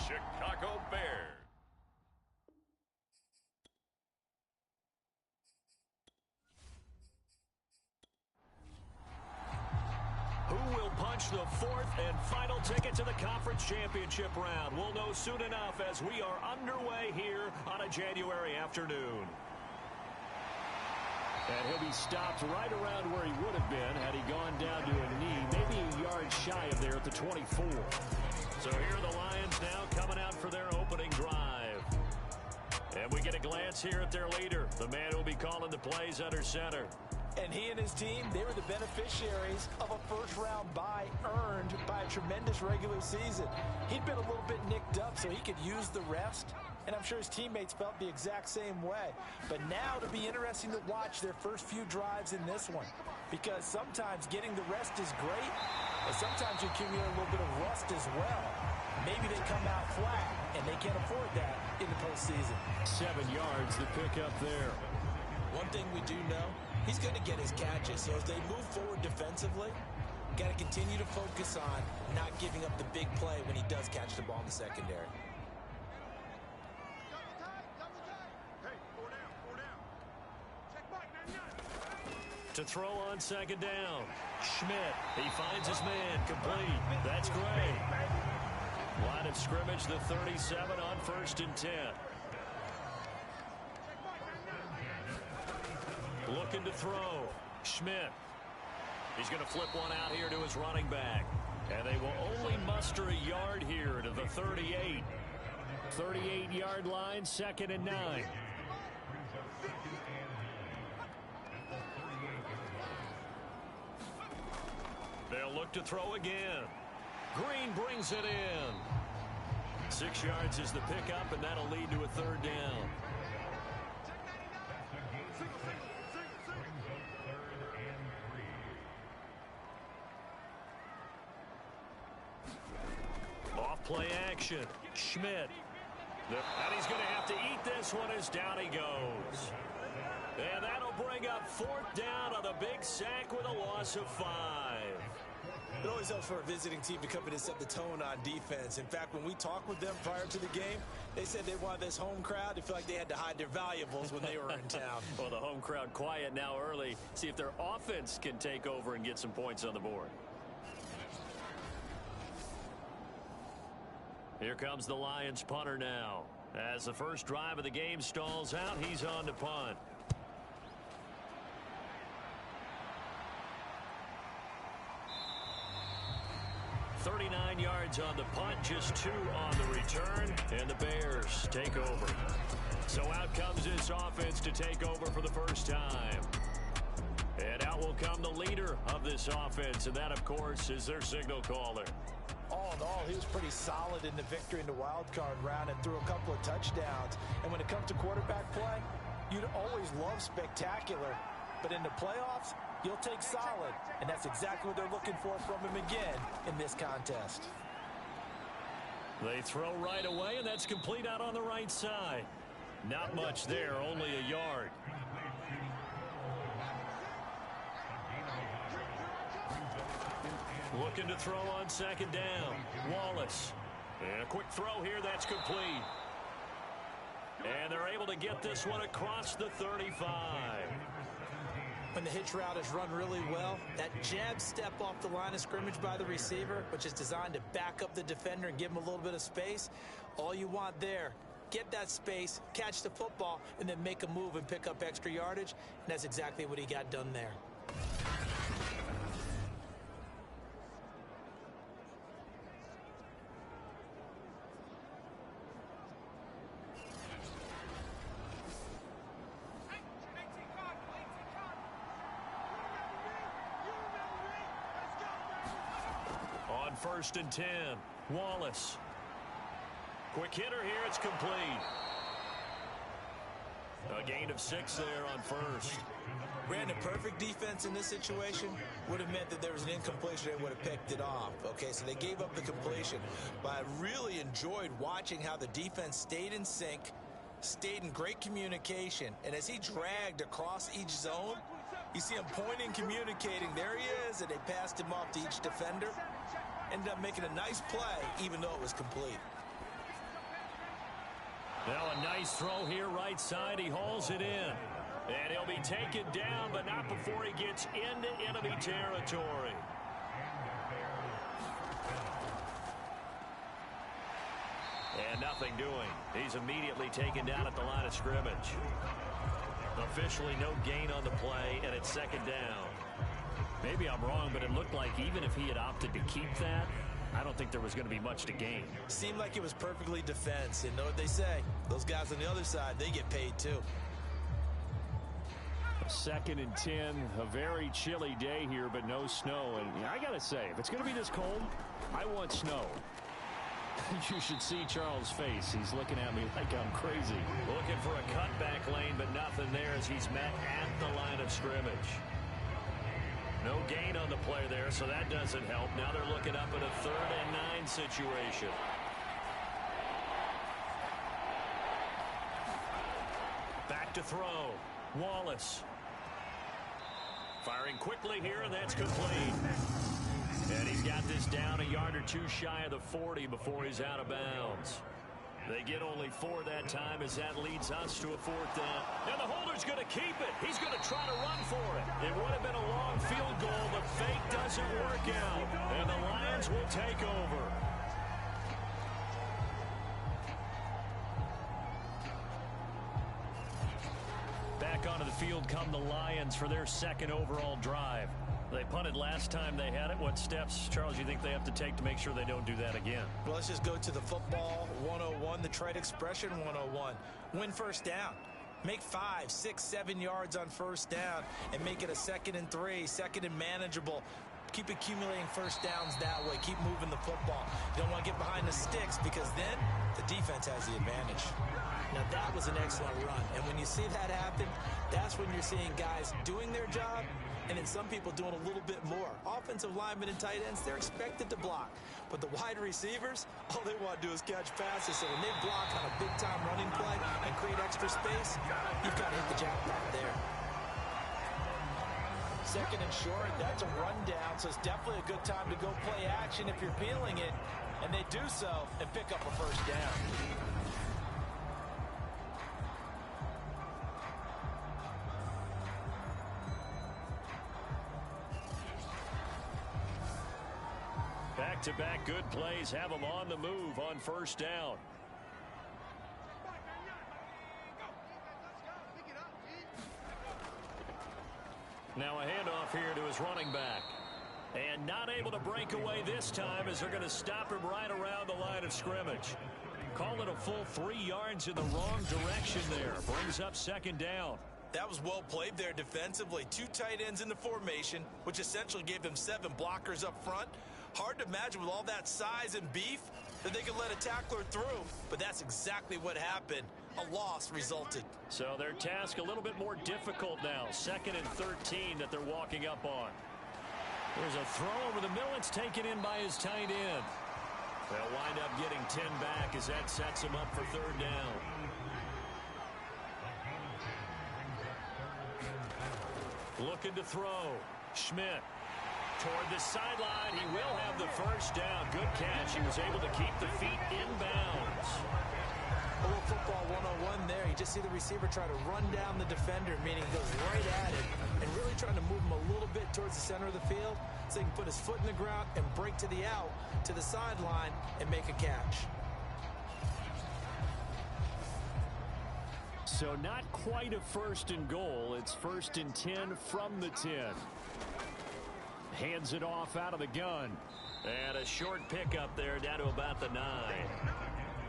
Chicago Bears. Who will punch the fourth and final ticket to the conference championship round? We'll know soon enough as we are underway here on a January afternoon. And he'll be stopped right around where he would have been had he gone down to a knee, maybe a yard shy of there at the 24. So here are the Lions now coming out for their opening drive. And we get a glance here at their leader, the man who will be calling the plays under center. And he and his team, they were the beneficiaries of a first-round bye earned by a tremendous regular season. He'd been a little bit nicked up so he could use the rest, and I'm sure his teammates felt the exact same way. But now it'll be interesting to watch their first few drives in this one, because sometimes getting the rest is great, but sometimes you accumulate a little bit of rust as well. Maybe they come out flat, and they can't afford that in the postseason. 7 yards to pick up there. One thing we do know, he's going to get his catches. So as they move forward defensively, got to continue to focus on not giving up the big play when he does catch the ball in the secondary. To throw on second down. Schmidt, he finds his man, complete. That's great. Line of scrimmage, the 37 on 1st and 10. Looking to throw. Schmidt. He's going to flip one out here to his running back. And they will only muster a yard here to the 38. 38-yard line, 2nd and 9. They'll look to throw again. Green brings it in. 6 yards is the pickup, and that'll lead to a 3rd down. Off play action. Schmidt. And he's going to have to eat this one as down he goes. And that'll bring up 4th down on the big sack with a loss of 5. It always helps for a visiting team to come in and set the tone on defense. In fact, when we talked with them prior to the game, they said they wanted this home crowd to feel like they had to hide their valuables when they were in town. Well, the home crowd quiet now early. See if their offense can take over and get some points on the board. Here comes the Lions punter now. As the first drive of the game stalls out, he's on to punt. .39 yards on the punt, just 2 on the return, and the Bears take over. So out comes this offense to take over for the first time. And out will come the leader of this offense, and that, of course, is their signal caller. All in all, he was pretty solid in the victory in the wild card round and threw a couple of touchdowns. And when it comes to quarterback play, you'd always love spectacular. But in the playoffs, you'll take solid. And that's exactly what they're looking for from him again in this contest. They throw right away, and that's complete out on the right side. Not much there, only a yard. Looking to throw on second down. Wallace. And a quick throw here, that's complete. And they're able to get this one across the 35. When the hitch route is run really well, that jab step off the line of scrimmage by the receiver, which is designed to back up the defender and give him a little bit of space, all you want there, get that space, catch the football, and then make a move and pick up extra yardage, and that's exactly what he got done there. On 1st and 10, Wallace. Quick hitter here, it's complete. A gain of 6 there on 1st. Brandon, perfect defense in this situation would have meant that there was an incompletion and would have picked it off. Okay, so they gave up the completion. But I really enjoyed watching how the defense stayed in sync, stayed in great communication. And as he dragged across each zone, you see him pointing, communicating. There he is, and they passed him off to each defender. Ended up making a nice play, even though it was complete. Now a nice throw here right side. He hauls it in. And he'll be taken down, but not before he gets into enemy territory. And nothing doing. He's immediately taken down at the line of scrimmage. Officially no gain on the play, and it's second down. Maybe I'm wrong, but it looked like even if he had opted to keep that, I don't think there was going to be much to gain. Seemed like it was perfectly defense. And know what they say? Those guys on the other side, they get paid too. 2nd and 10, a very chilly day here, but no snow. And I got to say, if it's going to be this cold, I want snow. You should see Charles' face. He's looking at me like I'm crazy. Looking for a cutback lane, but nothing there as he's met at the line of scrimmage. No gain on the play there, so that doesn't help. Now they're looking up at a 3rd and 9 situation. Back to throw. Wallace. Firing quickly here, and that's complete. And he's got this down a yard or two shy of the 40 before he's out of bounds. They get only 4 that time as that leads us to a 4th down. And the holder's going to keep it. He's going to try to run for it. It would have been a long field goal, but fake doesn't work out. And the Lions will take over. Back onto the field come the Lions for their 2nd overall drive. They punted last time they had it. What steps, Charles, you think they have to take to make sure they don't do that again? Well, let's just go to the football 101, the trade expression 101. Win first down. Make 5, 6, 7 yards on first down and make it a 2nd and 3, 2nd and manageable. Keep accumulating first downs that way. Keep moving the football. You don't want to get behind the sticks because then the defense has the advantage. Now, that was an excellent run. And when you see that happen, that's when you're seeing guys doing their job and then some people doing a little bit more. Offensive linemen and tight ends, they're expected to block. But the wide receivers, all they want to do is catch passes. So when they block on a big-time running play and create extra space, you've got to hit the jackpot there. 2nd and short, that's a rundown, so it's definitely a good time to go play action if you're feeling it. And they do so and pick up a first down. Back-to-back good plays have them on the move on first down. Now a handoff here to his running back. And not able to break away this time as they're going to stop him right around the line of scrimmage. Call it a full 3 yards in the wrong direction there. Brings up 2nd down. That was well played there defensively. 2 tight ends in the formation, which essentially gave them 7 blockers up front. Hard to imagine with all that size and beef that they could let a tackler through, but that's exactly what happened. A loss resulted. So their task a little bit more difficult now. 2nd and 13 that they're walking up on. There's a throw over the middle. It's taken in by his tight end. They'll wind up getting 10 back as that sets him up for 3rd down. Looking to throw. Schmidt. Toward the sideline, he will have the first down. Good catch. He was able to keep the feet inbounds. A little football 101 there. You just see the receiver try to run down the defender, meaning he goes right at it, and really trying to move him a little bit towards the center of the field so he can put his foot in the ground and break to the out, to the sideline, and make a catch. So not quite a 1st and goal. It's 1st and 10 from the 10. Hands it off out of the gun. And a short pickup there down to about the 9.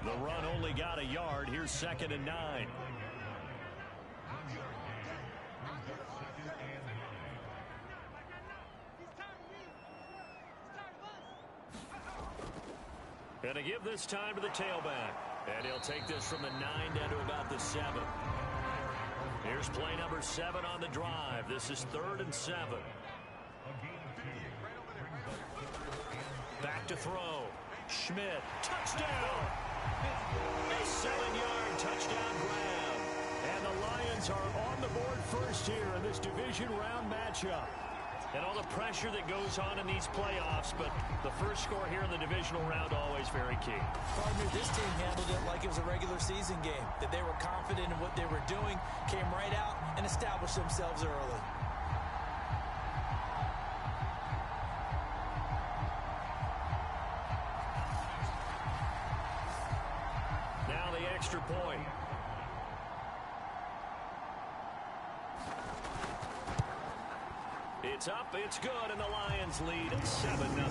The run only got a yard. Here's 2nd and 9. And to give this time to the tailback. And he'll take this from the 9 down to about the 7. Here's play number 7 on the drive. This is 3rd and 7. Back to throw. Schmidt. Touchdown. A 7-yard touchdown grab. And the Lions are on the board first here in this division round matchup. And all the pressure that goes on in these playoffs, but the first score here in the divisional round always very key. Partner, this team handled it like it was a regular season game, that they were confident in what they were doing, came right out and established themselves early. Now the extra point. It's up, it's good, and the Lions lead 7-0.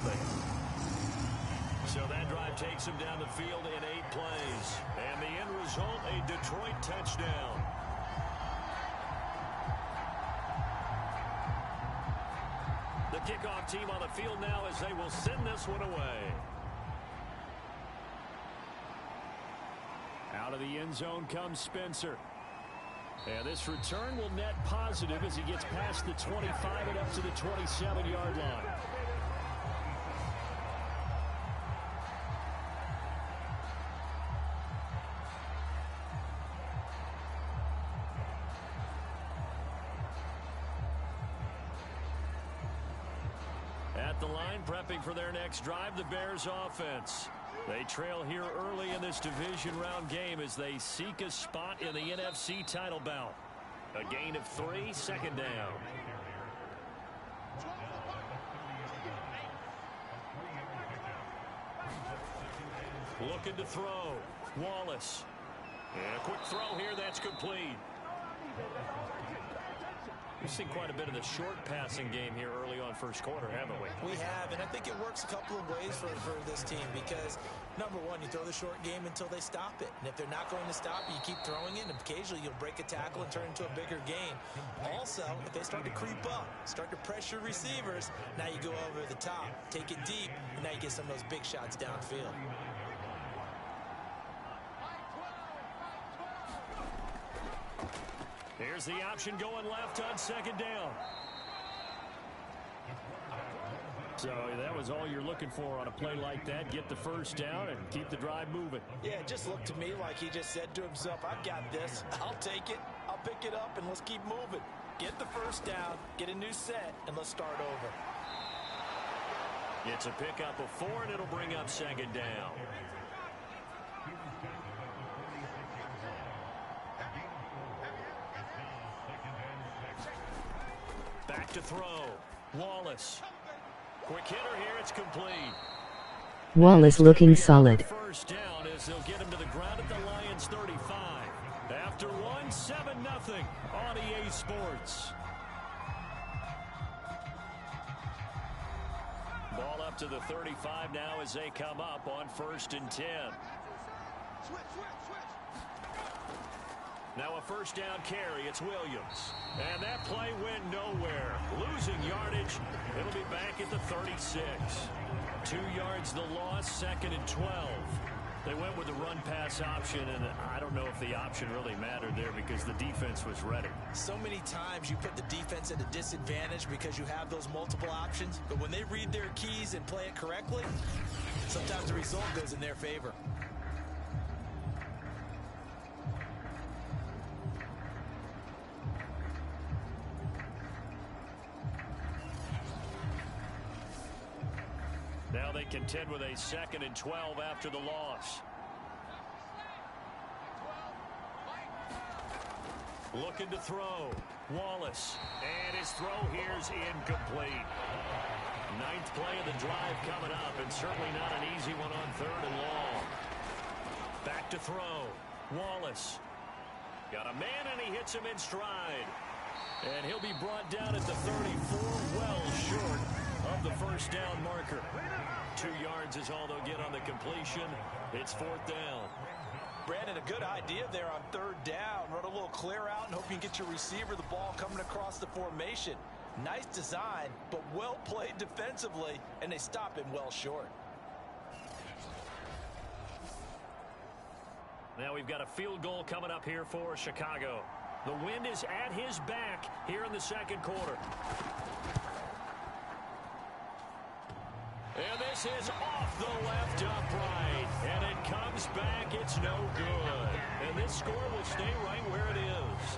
So that drive takes him down the field in 8 plays. And the end result, a Detroit touchdown. The kickoff team on the field now as they will send this one away. Out of the end zone comes Spencer. And this return will net positive as he gets past the 25 and up to the 27-yard line. At the line, prepping for their next drive, the Bears offense. They trail here early in this division round game as they seek a spot in the NFC title bout. A gain of 3, second down. Looking to throw. Wallace. And a quick throw here, that's complete. We've seen quite a bit of the short passing game here early on first quarter, haven't we? We have, and I think it works a couple of ways for this team because, number one, you throw the short game until they stop it. And if they're not going to stop it, you keep throwing it, and occasionally you'll break a tackle and turn it into a bigger gain. Also, if they start to creep up, start to pressure receivers, now you go over the top, take it deep, and now you get some of those big shots downfield. Here's the option going left on second down. So that was all you're looking for on a play like that. Get the first down and keep the drive moving. Yeah, it just looked to me like he just said to himself, I've got this. I'll take it. I'll pick it up, and let's keep moving. Get the first down, get a new set, and let's start over. It's a pickup of 4, and it'll bring up second down. Back to throw. Wallace. Quick hitter here. It's complete. Wallace looking solid. First down as they'll get him to the ground at the Lions 35. After 1, 7-0 on EA Sports. Ball up to the 35 now as they come up on 1st and 10. Now a first down carry. It's Williams. And that play went nowhere. Losing yardage. It'll be back at the 36. 2 yards the loss, 2nd and 12. They went with the run-pass option, and I don't know if the option really mattered there because the defense was ready. So many times you put the defense at a disadvantage because you have those multiple options, but when they read their keys and play it correctly, sometimes the result goes in their favor. Now they contend with a 2nd and 12 after the loss. Looking to throw. Wallace. And his throw here's incomplete. 9th play of the drive coming up, and certainly not an easy one on 3rd and long. Back to throw. Wallace. Got a man, and he hits him in stride. And he'll be brought down at the 34, well short of the first down marker. 2 yards is all they'll get on the completion. It's 4th down. Brandon, a good idea there on 3rd down. Run a little clear out and hope you can get your receiver the ball coming across the formation. Nice design, but well played defensively, and they stop him well short. Now we've got a field goal coming up here for Chicago. The wind is at his back here in the 2nd quarter. And this is off the left upright. And it comes back. It's no good. And this score will stay right where it is.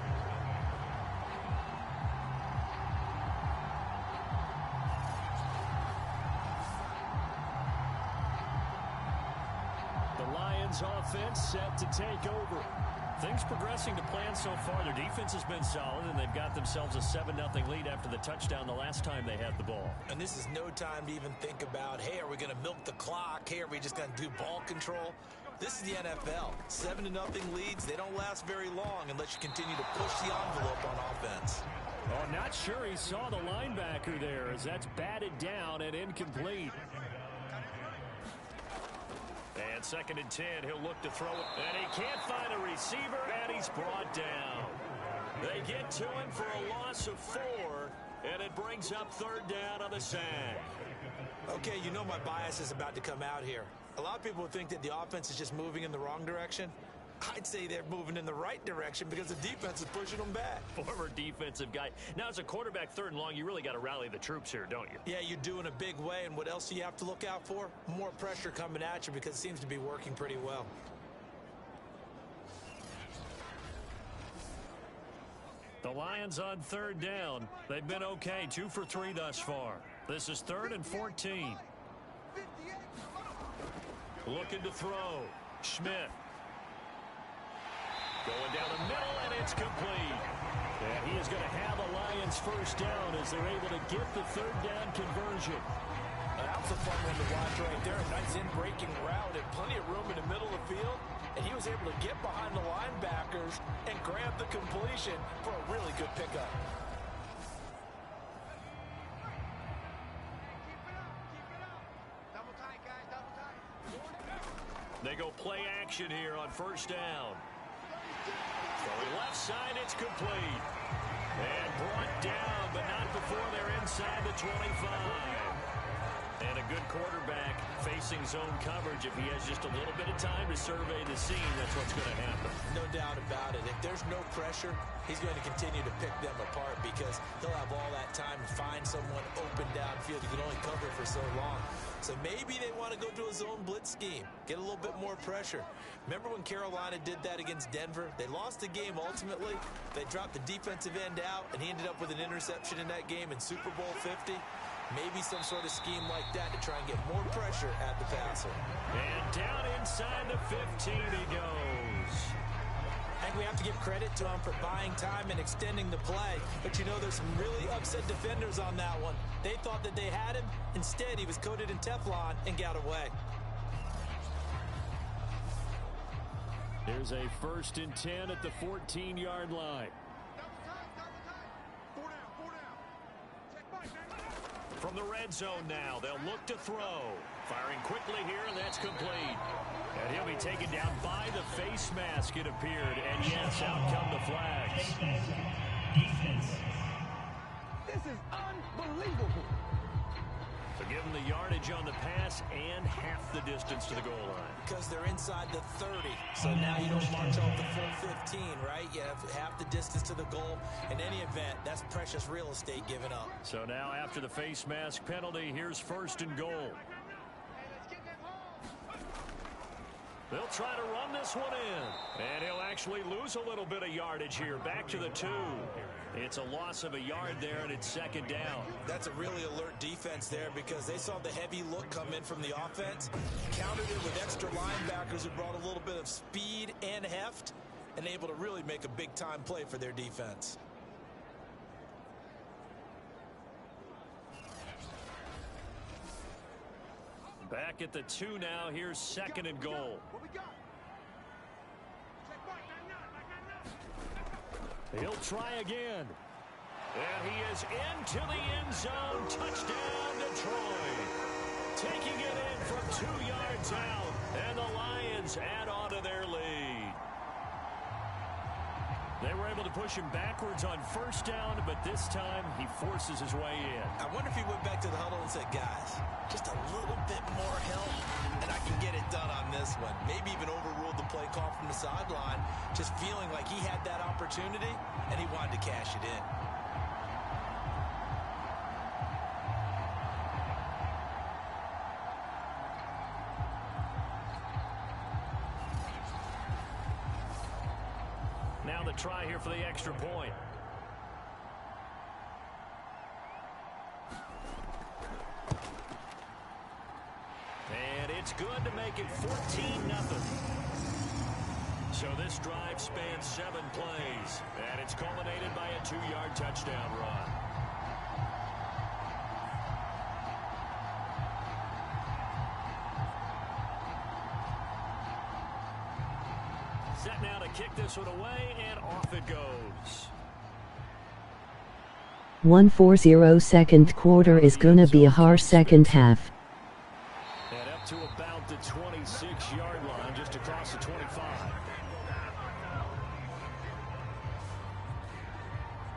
Lions offense set to take over. Things progressing to plan so far. Their defense has been solid, and they've got themselves a 7-0 lead after the touchdown the last time they had the ball. And this is no time to even think about, hey, are we going to milk the clock? Hey, are we just going to do ball control? This is the NFL. 7-0 leads, they don't last very long unless you continue to push the envelope on offense. Oh, not sure he saw the linebacker there as that's batted down and incomplete. And 2nd and 10, he'll look to throw it. And he can't find a receiver, and he's brought down. They get to him for a loss of 4, and it brings up 3rd down on the sack. Okay, you know my bias is about to come out here. A lot of people think that the offense is just moving in the wrong direction. I'd say they're moving in the right direction because the defense is pushing them back. Former defensive guy. Now, as a quarterback, 3rd and long, you really got to rally the troops here, don't you? Yeah, you do in a big way, and what else do you have to look out for? More pressure coming at you because it seems to be working pretty well. The Lions on 3rd down. They've been okay, 2 for 3 thus far. This is 3rd and 14. Looking to throw. Schmidt. Going down the middle, and it's complete. And he is going to have the Lions 1st down as they're able to get the 3rd down conversion. That was a fun one to watch right there. A nice in-breaking route and plenty of room in the middle of the field. And he was able to get behind the linebackers and grab the completion for a really good pickup. They go play action here on 1st down. From the left side, it's complete. And brought down, but not before they're inside the 25. And a good quarterback facing zone coverage. If he has just a little bit of time to survey the scene, that's what's going to happen. No doubt about it. If there's no pressure, he's going to continue to pick them apart because he'll have all that time to find someone open downfield. He can only cover for so long. So maybe they want to go to a zone blitz scheme, get a little bit more pressure. Remember when Carolina did that against Denver? They lost the game ultimately. They dropped the defensive end out, and he ended up with an interception in that game in Super Bowl 50. Maybe some sort of scheme like that to try and get more pressure at the passer. And down inside the 15 he goes. I think we have to give credit to him for buying time and extending the play. But you know, there's some really upset defenders on that one. They thought that they had him. Instead, he was coated in Teflon and got away. There's a 1st and 10 at the 14-yard line. From the red zone now, they'll look to throw. Firing quickly here, and that's complete. And he'll be taken down by the face mask, it appeared. And yes, out come the flags. Defense. This is unbelievable. So give them the yardage on the pass and half the distance to the goal line. Because they're inside the 30. So now you don't march off the full 15, right? You have half the distance to the goal. In any event, that's precious real estate given up. So now after the face mask penalty, here's 1st and goal. They'll try to run this one in. And he'll actually lose a little bit of yardage here. Back to the 2. It's a loss of a yard there, and it's 2nd down. That's a really alert defense there because they saw the heavy look come in from the offense, countered it with extra linebackers who brought a little bit of speed and heft, and able to really make a big-time play for their defense. Back at the 2 now. Here's 2nd and goal. He'll try again. And he is into the end zone. Touchdown, Detroit. Taking it in from 2 yards out. And the Lions add on to their lead. They were able to push him backwards on 1st down, but this time he forces his way in. I wonder if he went back to the huddle and said, guys, just a little bit more help, and I can get it done on this one. Maybe even overruled the play call from the sideline, just feeling like he had that opportunity, and he wanted to cash it in. Now the try here for the extra point. And it's good to make it 14-0. So this drive spans 7 plays, and it's culminated by a 2-yard touchdown run. Set now to kick this one away, and off it goes. 1-4-0 second quarter is gonna be a harsh second half. And up to about the 26-yard line, just across the 25.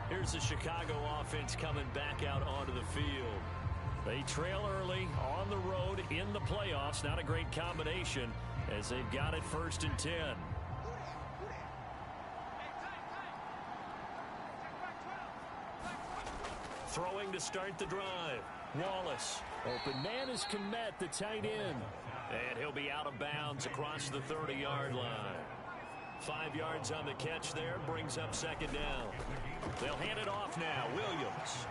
Here's the Chicago offense coming back out onto the field. They trail early on the road in the playoffs. Not a great combination as they've got it 1st and 10. Throwing to start the drive. Wallace. Open man is Kmet, the tight end. And he'll be out of bounds across the 30-yard line. 5 yards on the catch there. Brings up 2nd down. They'll hand it off now. Williams.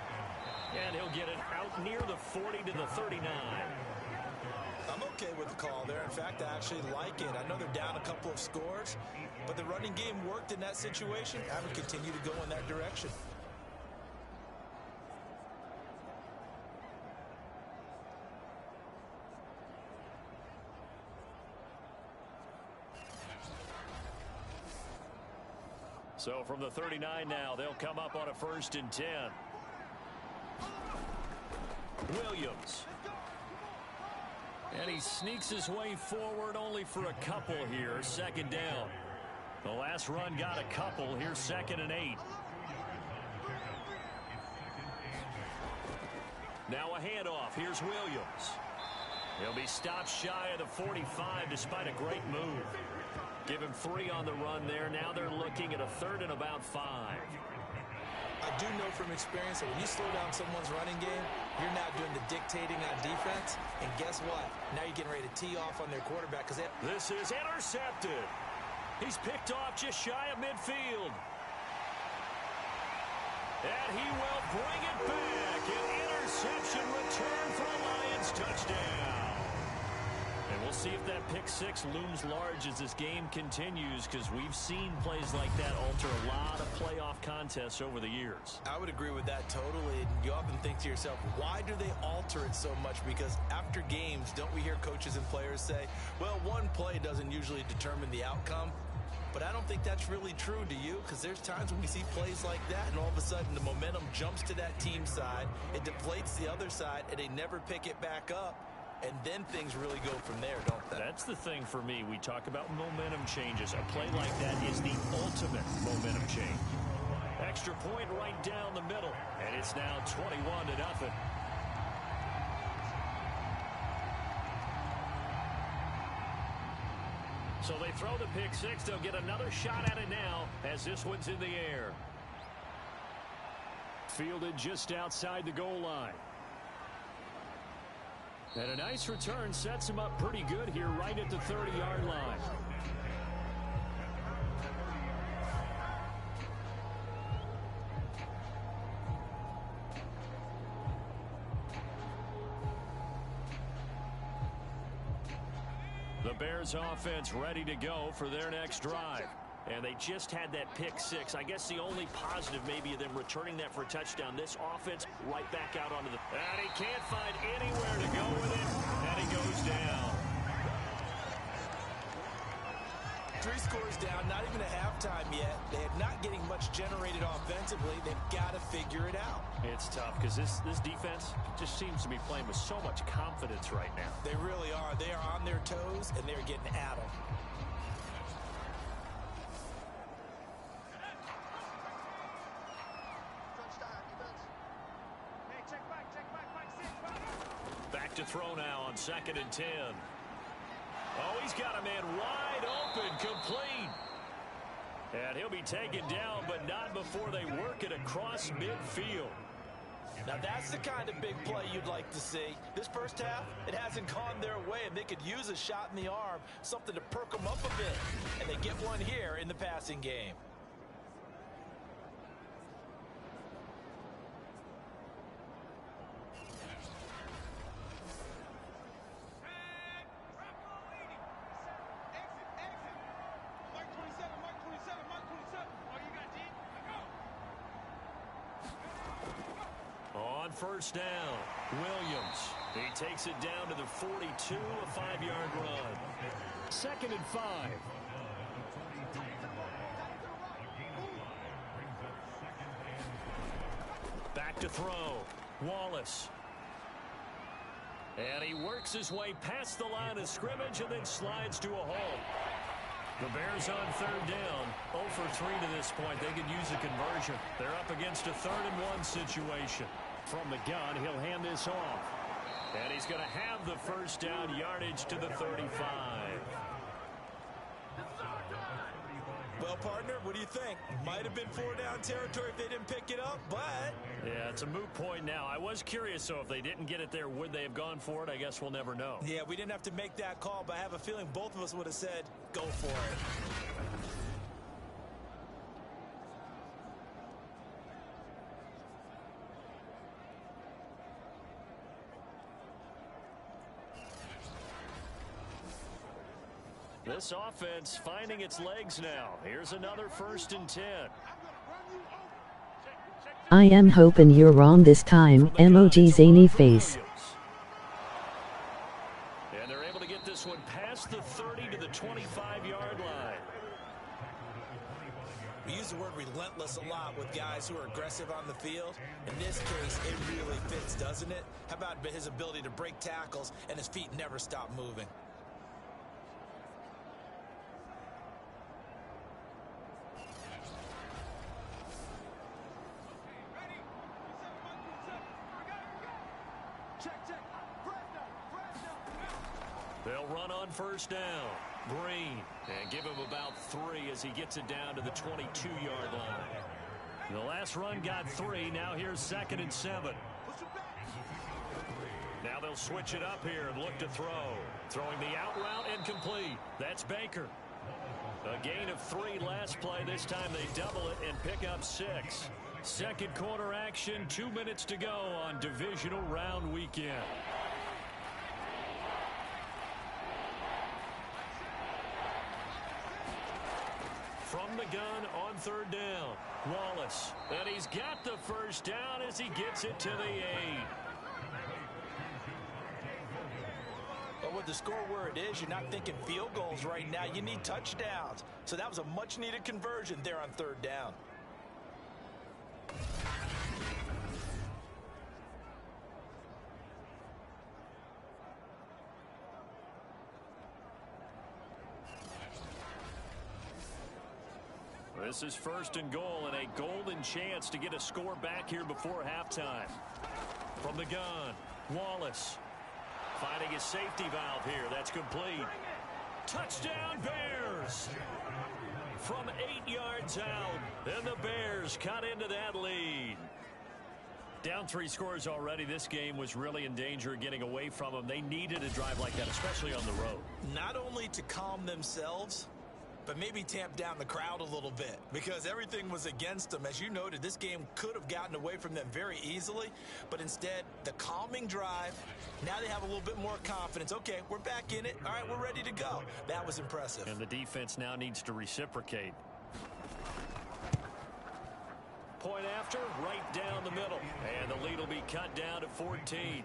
And he'll get it out near the 40 to the 39. I'm okay with the call there. In fact, I actually like it. I know they're down a couple of scores, but the running game worked in that situation. I would continue to go in that direction. So from the 39 now, they'll come up on a 1st and 10. Williams. And he sneaks his way forward only for a couple here. 2nd down. The last run got a couple. Here's 2nd and 8. Now a handoff. Here's Williams. He'll be stopped shy of the 45 despite a great move. Give him 3 on the run there. Now they're looking at a 3rd and about 5. I do know from experience that when you slow down someone's running game, you're now doing the dictating on defense. And guess what? Now you're getting ready to tee off on their quarterback. This is intercepted. He's picked off just shy of midfield. And he will bring it back. An interception return for a Lions touchdown. And we'll see if that pick 6 looms large as this game continues, because we've seen plays like that alter a lot of playoff contests over the years. I would agree with that totally. And you often think to yourself, why do they alter it so much? Because after games, don't we hear coaches and players say, well, one play doesn't usually determine the outcome? But I don't think that's really true, do you? Because there's times when we see plays like that, and all of a sudden the momentum jumps to that team side, it deflates the other side, and they never pick it back up. And then things really go from there, don't they? That's the thing for me. We talk about momentum changes. A play like that is the ultimate momentum change. Extra point right down the middle. And it's now 21-0. So they throw the pick 6. They'll get another shot at it now as this one's in the air. Fielded just outside the goal line. And a nice return sets him up pretty good here right at the 30-yard line. The Bears offense ready to go for their next drive. And they just had that pick 6. I guess the only positive maybe of them returning that for a touchdown. This offense right back out onto the... And he can't find anywhere to go with it. And he goes down. 3 scores down, not even at halftime yet. They're not getting much generated offensively. They've got to figure it out. It's tough because this defense just seems to be playing with so much confidence right now. They really are. They are on their toes, and they're getting at them. Back to throw now on 2nd and 10. Oh, he's got a man wide open, complete. And he'll be taken down, but not before they work it across midfield. Now that's the kind of big play you'd like to see. This first half, it hasn't gone their way, and they could use a shot in the arm, something to perk them up a bit. And they get one here in the passing game. first down. Williams, he takes it down to the 42, a 5-yard run. 2nd and 5. Back to throw. Wallace. And he works his way past the line of scrimmage and then slides to a halt. The Bears on 3rd down. 0 for 3 to this point. They could use a conversion. They're up against a 3rd and 1 situation. From the gun, he'll hand this off. And he's going to have the first down, yardage to the 35. Well, partner, what do you think? Might have been 4-down territory if they didn't pick it up, but... Yeah, it's a moot point now. I was curious, so if they didn't get it there, would they have gone for it? I guess we'll never know. Yeah, we didn't have to make that call, but I have a feeling both of us would have said, go for it. This offense finding its legs now. Here's another 1st and 10. I am hoping you're wrong this time, emoji zany face. And they're able to get this one past the 30 to the 25-yard line. We use the word relentless a lot with guys who are aggressive on the field. In this case, it really fits, doesn't it? How about his ability to break tackles and his feet never stop moving? They'll run on 1st down. Green, and give him about 3 as he gets it down to the 22-yard line. The last run got 3. Now here's 2nd and 7. Now they'll switch it up here and look to throw. Throwing the out route incomplete. That's Baker. A gain of 3 last play. This time they double it and pick up 6. 2nd quarter action. 2 minutes to go on divisional round weekend. From the gun on 3rd down. Wallace. And he's got the first down as he gets it to the 8. But with the score where it is, you're not thinking field goals right now. You need touchdowns. So that was a much-needed conversion there on 3rd down. This is 1st and goal and a golden chance to get a score back here before halftime. From the gun, Wallace finding his safety valve here. That's complete. Touchdown Bears! From 8 yards out, and the Bears cut into that lead. Down 3 scores already. This game was really in danger of getting away from them. They needed a drive like that, especially on the road. Not only to calm themselves, but maybe tamp down the crowd a little bit because everything was against them. As you noted, this game could have gotten away from them very easily, but instead, the calming drive, now they have a little bit more confidence. Okay, we're back in it. All right, we're ready to go. That was impressive. And the defense now needs to reciprocate. Point after, right down the middle. And the lead will be cut down to 14.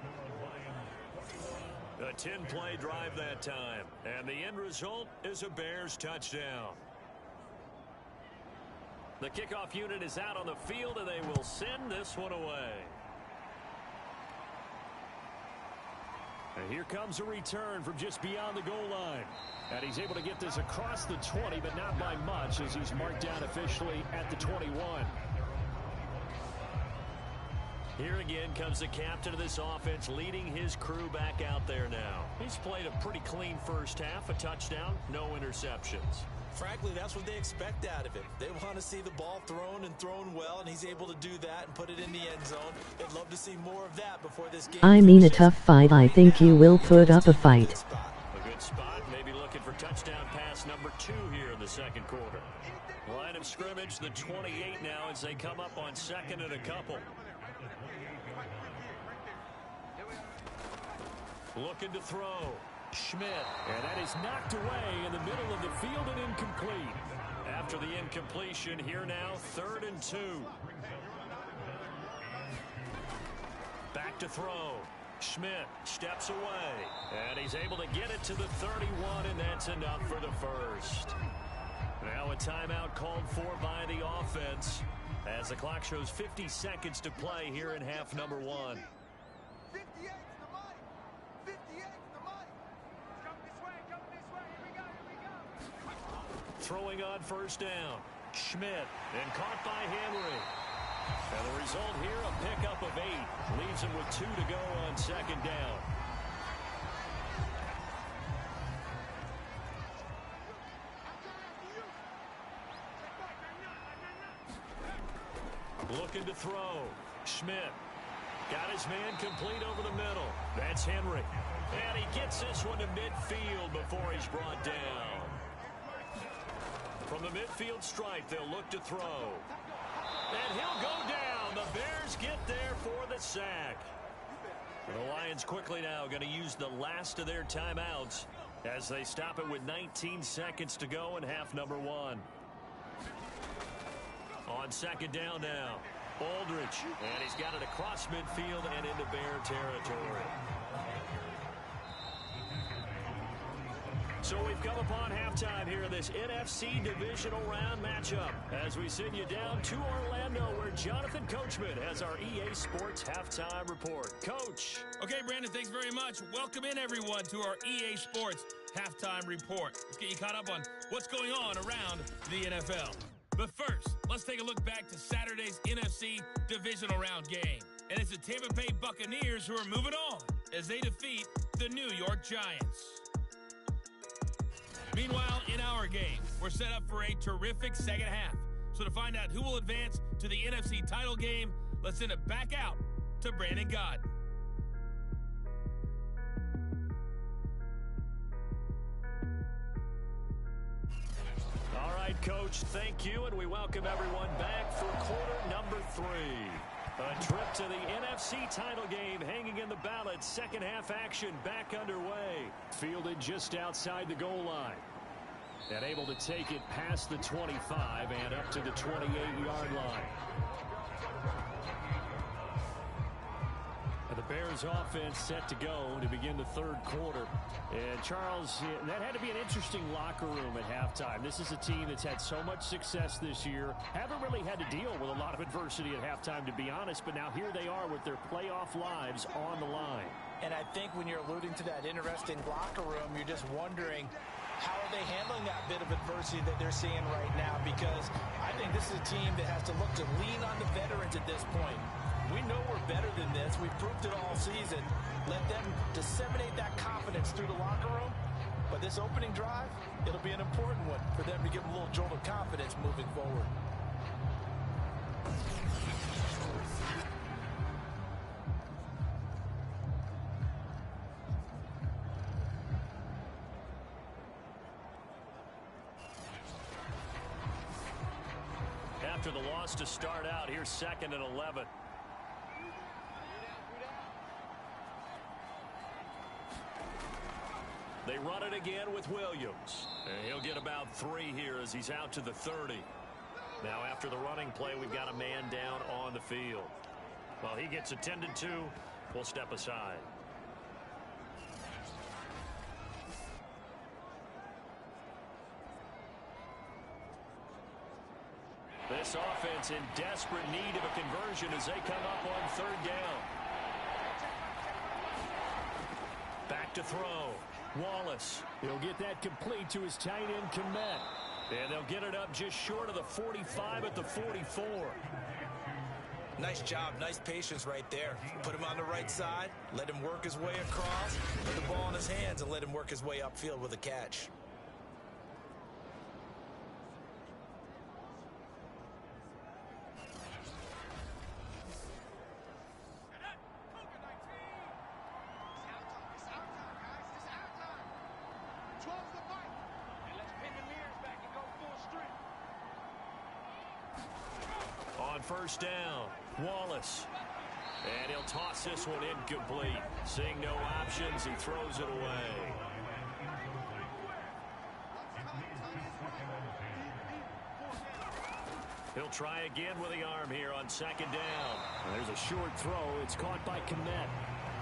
A 10-play drive that time. And the end result is a Bears touchdown. The kickoff unit is out on the field, and they will send this one away. And here comes a return from just beyond the goal line. And he's able to get this across the 20, but not by much as he's marked down officially at the 21. Here again comes the captain of this offense, leading his crew back out there now. He's played a pretty clean first half, a touchdown, no interceptions. Frankly, that's what they expect out of him. They want to see the ball thrown and thrown well, and he's able to do that and put it in the end zone. They'd love to see more of that before this game I mean, a tough fight. I think you will put up a fight. A good spot, maybe looking for touchdown pass number 2 here in the 2nd quarter. Line of scrimmage, the 28 now as they come up on 2nd and a couple. Looking to throw. Schmidt. And that is knocked away in the middle of the field and incomplete. After the incompletion, here now, 3rd and 2. back to throw. Schmidt steps away, and he's able to get it to the 31, and that's enough for the first. Now a timeout called for by the offense as the clock shows 50 seconds to play here in half number 1. 58's the money. 58's the money. Come this way. Here we go. Throwing on first down. Schmidt, and caught by Henry. And the result here, a pickup of 8. Leaves him with 2 to go on second down. Looking to throw. Schmidt got his man complete over the middle. That's Henry. And he gets this one to midfield before he's brought down. From the midfield stripe, they'll look to throw. And he'll go down. The Bears get there for the sack. The Lions quickly now going to use the last of their timeouts as they stop it with 19 seconds to go in half number 1. On second down now, Aldridge, and he's got it across midfield and into Bear territory. So we've come upon halftime here in this NFC divisional round matchup as we send you down to Orlando where Jonathan Coachman has our EA Sports halftime report. Coach. Okay, Brandon, thanks very much. Welcome in, everyone, to our EA Sports halftime report. Let's get you caught up on what's going on around the NFL. But first, let's take a look back to Saturday's NFC divisional round game. And it's the Tampa Bay Buccaneers who are moving on as they defeat the New York Giants. Meanwhile, in our game, we're set up for a terrific second half. So to find out who will advance to the NFC title game, let's send it back out to Brandon Gott. All right, Coach, thank you, and we welcome everyone back for quarter number 3. A trip to the NFC title game hanging in the balance. Second half action back underway. Fielded just outside the goal line. And able to take it past the 25 and up to the 28-yard line. And the Bears offense set to go to begin the third quarter. And Charles, that had to be an interesting locker room at halftime. This is a team that's had so much success this year. Haven't really had to deal with a lot of adversity at halftime, to be honest. But now here they are with their playoff lives on the line. And I think when you're alluding to that interesting locker room, you're just wondering, how are they handling that bit of adversity that they're seeing right now? Because I think this is a team that has to look to lean on the veterans at this point. We know we're better than this. We've proved it all season. Let them disseminate that confidence through the locker room. But this opening drive, it'll be an important one for them to give them a little jolt of confidence moving forward. After the loss to start out, here's 2nd and 11. They run it again with Williams. And he'll get about 3 here as he's out to the 30. Now after the running play, we've got a man down on the field. While he gets attended to, we'll step aside. This offense in desperate need of a conversion as they come up on 3rd down. Back to throw. Wallace. He'll get that complete to his tight end, Komet. And they'll get it up just short of the 45 at the 44. Nice job. Nice patience right there. Put him on the right side. Let him work his way across. Put the ball in his hands and let him work his way upfield with a catch. On first down, Wallace. And he'll toss this one incomplete. Seeing no options, he throws it away. He'll try again with the arm here on second down. There's a short throw. It's caught by Kmet.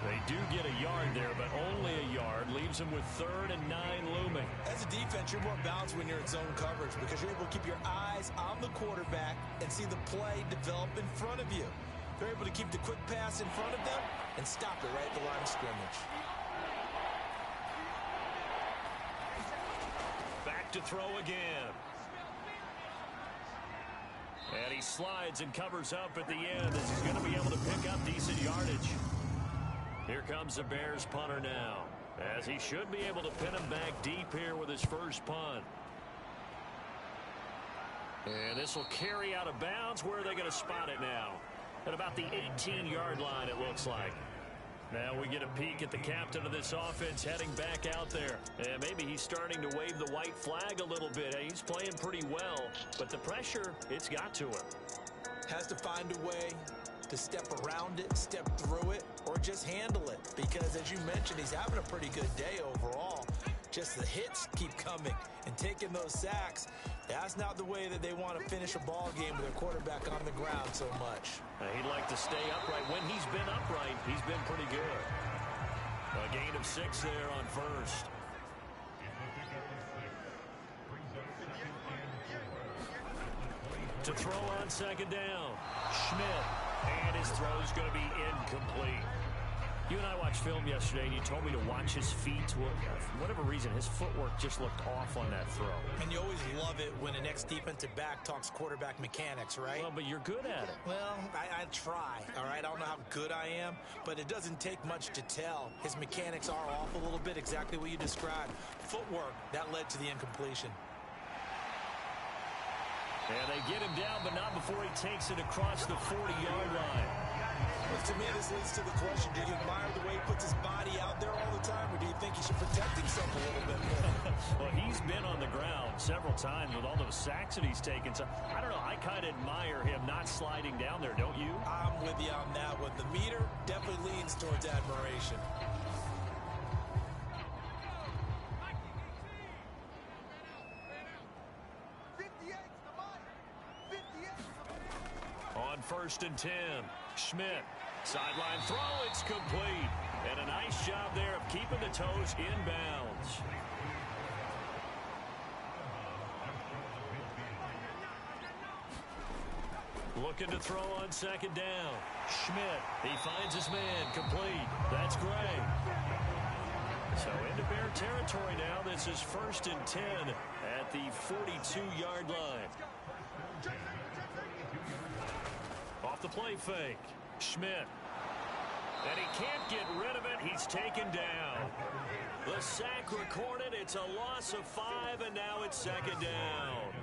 They do get a yard there, but only a yard. Leaves them with 3rd and 9 looming. As a defense, you're more balanced when you're in zone coverage because you're able to keep your eyes on the quarterback and see the play develop in front of you. They're able to keep the quick pass in front of them and stop it right at the line of scrimmage. Back to throw again. And he slides and covers up at the end as he's going to be able to pick up decent yardage. Here comes the Bears punter now, as he should be able to pin him back deep here with his first punt. And this will carry out of bounds. Where are they going to spot it now? At about the 18-yard line, it looks like. Now we get a peek at the captain of this offense heading back out there. And maybe he's starting to wave the white flag a little bit. He's playing pretty well, but the pressure, it's got to him. Has to find a way to step around it, step through it, or just handle it. Because as you mentioned, he's having a pretty good day overall. Just the hits keep coming and taking those sacks. That's not the way that they want to finish a ball game with their quarterback on the ground so much. He'd like to stay upright. When he's been upright, he's been pretty good. A gain of 6 there on first. To throw on second down, Schmidt, and his throw is going to be incomplete. You and I watched film yesterday, and you told me to watch his feet. For whatever reason, his footwork just looked off on that throw. And you always love it when an ex-defensive back talks quarterback mechanics, right? Well, but you're good at it. Well, I try, all right? I don't know how good I am, but it doesn't take much to tell. His mechanics are off a little bit, exactly what you described. Footwork, that led to the incompletion. And they get him down, but not before he takes it across the 40-yard line. Well, to me, this leads to the question, do you admire the way he puts his body out there all the time, or do you think he should protect himself a little bit more? Well, he's been on the ground several times with all those sacks that he's taken. So, I don't know, I kind of admire him not sliding down there, don't you? I'm with you on that one. The meter definitely leans towards admiration. On 1st and 10, Schmidt, sideline throw, it's complete. And a nice job there of keeping the toes in bounds. Looking to throw on second down. Schmidt, he finds his man, complete. That's Gray. So into Bear territory now. This is 1st and 10 at the 42-yard line. Off the play fake. Schmidt. And he can't get rid of it. He's taken down. The sack recorded. It's a loss of 5, and now it's second down.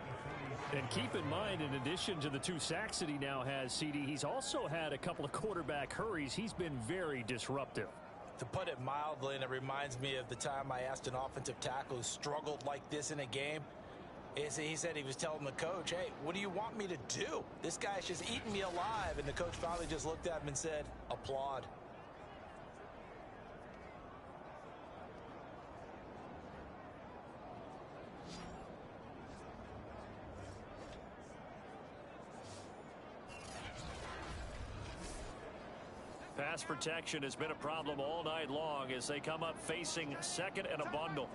And keep in mind, in addition to the 2 sacks that he now has, CD, he's also had a couple of quarterback hurries. He's been very disruptive. To put it mildly, and it reminds me of the time I asked an offensive tackle who struggled like this in a game. He said he was telling the coach, hey, what do you want me to do? This guy's just eating me alive. And the coach finally just looked at him and said, applaud. Pass protection has been a problem all night long as they come up facing second and a bundle.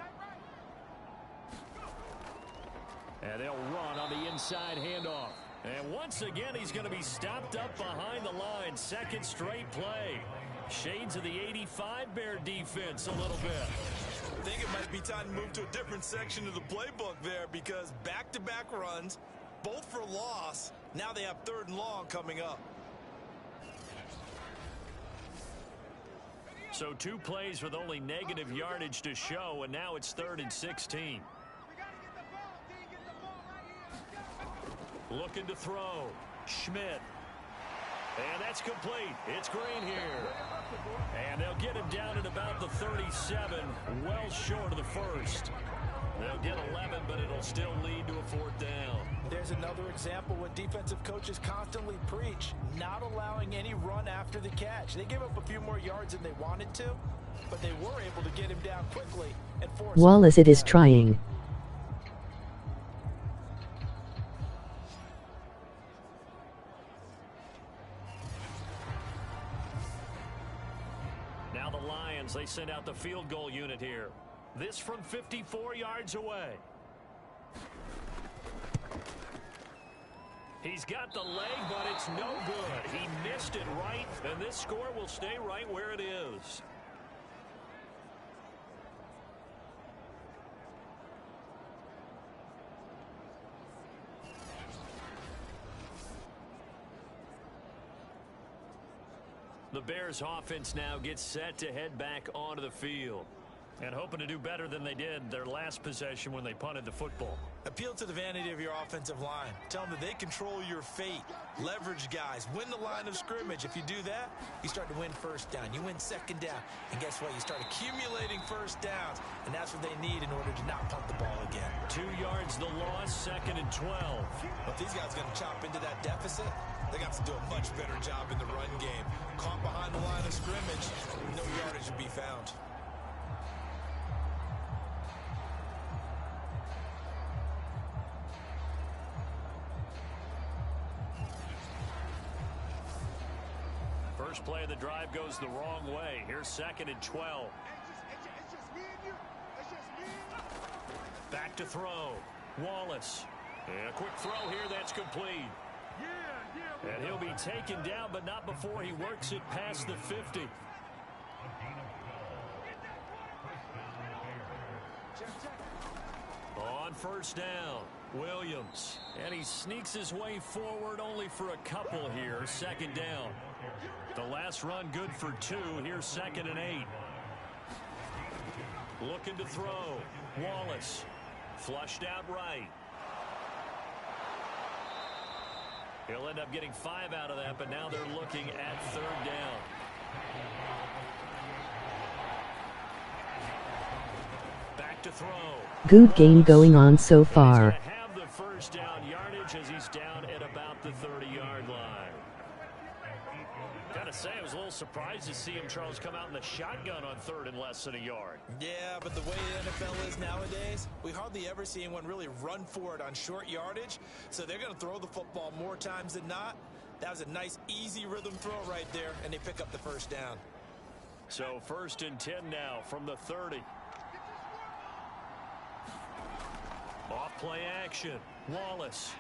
And they'll run on the inside handoff. And once again, he's going to be stopped up behind the line. Second straight play. Shades of the 85 Bear defense a little bit. I think it might be time to move to a different section of the playbook there because back-to-back runs, both for loss. Now they have 3rd and long coming up. So 2 plays with only negative yardage to show, and now it's 3rd and 16. Looking to throw. Schmidt. And that's complete. It's Green here. And they'll get him down at about the 37, well short of the first. They'll get 11, but it'll still lead to a 4th down. There's another example what defensive coaches constantly preach, not allowing any run after the catch. They gave up a few more yards than they wanted to, but they were able to get him down quickly and force Wallace it is trying. about the field goal unit here. This from 54 yards away. He's got the leg, but it's no good. He missed it right, and this score will stay right where it is. The Bears offense now gets set to head back onto the field. And hoping to do better than they did their last possession when they punted the football. Appeal to the vanity of your offensive line. Tell them that they control your fate. Leverage guys. Win the line of scrimmage. If you do that, you start to win first down. You win second down. And guess what? You start accumulating first downs. And that's what they need in order to not punt the ball again. 2 yards the loss, 2nd and 12. But these guys are going to chop into that deficit. They got to do a much better job in the run game. Caught behind the line of scrimmage, no yardage to be found. First play of the drive goes the wrong way. Here's 2nd and 12. Back to throw. Wallace. And a quick throw here that's complete. And he'll be taken down, but not before he works it past the 50. On first down, Williams. And he sneaks his way forward only for a couple here. 2nd down. The last run good for 2. Here's 2nd and 8. Looking to throw. Wallace. Flushed out right. He'll end up getting 5 out of that, but now they're looking at 3rd down. Back to throw. Good game going on so far. He's gonna have the first down yardage as he's down at about the 30-yard line. Gotta say, I was a little surprised to see him, Charles, come out in the shotgun on 3rd and less than a yard. Yeah, but the way the NFL is nowadays, we hardly ever see anyone really run for it on short yardage. So they're going to throw the football more times than not. That was a nice, easy rhythm throw right there, and they pick up the first down. So 1st and 10 now from the 30. Off play action. Wallace.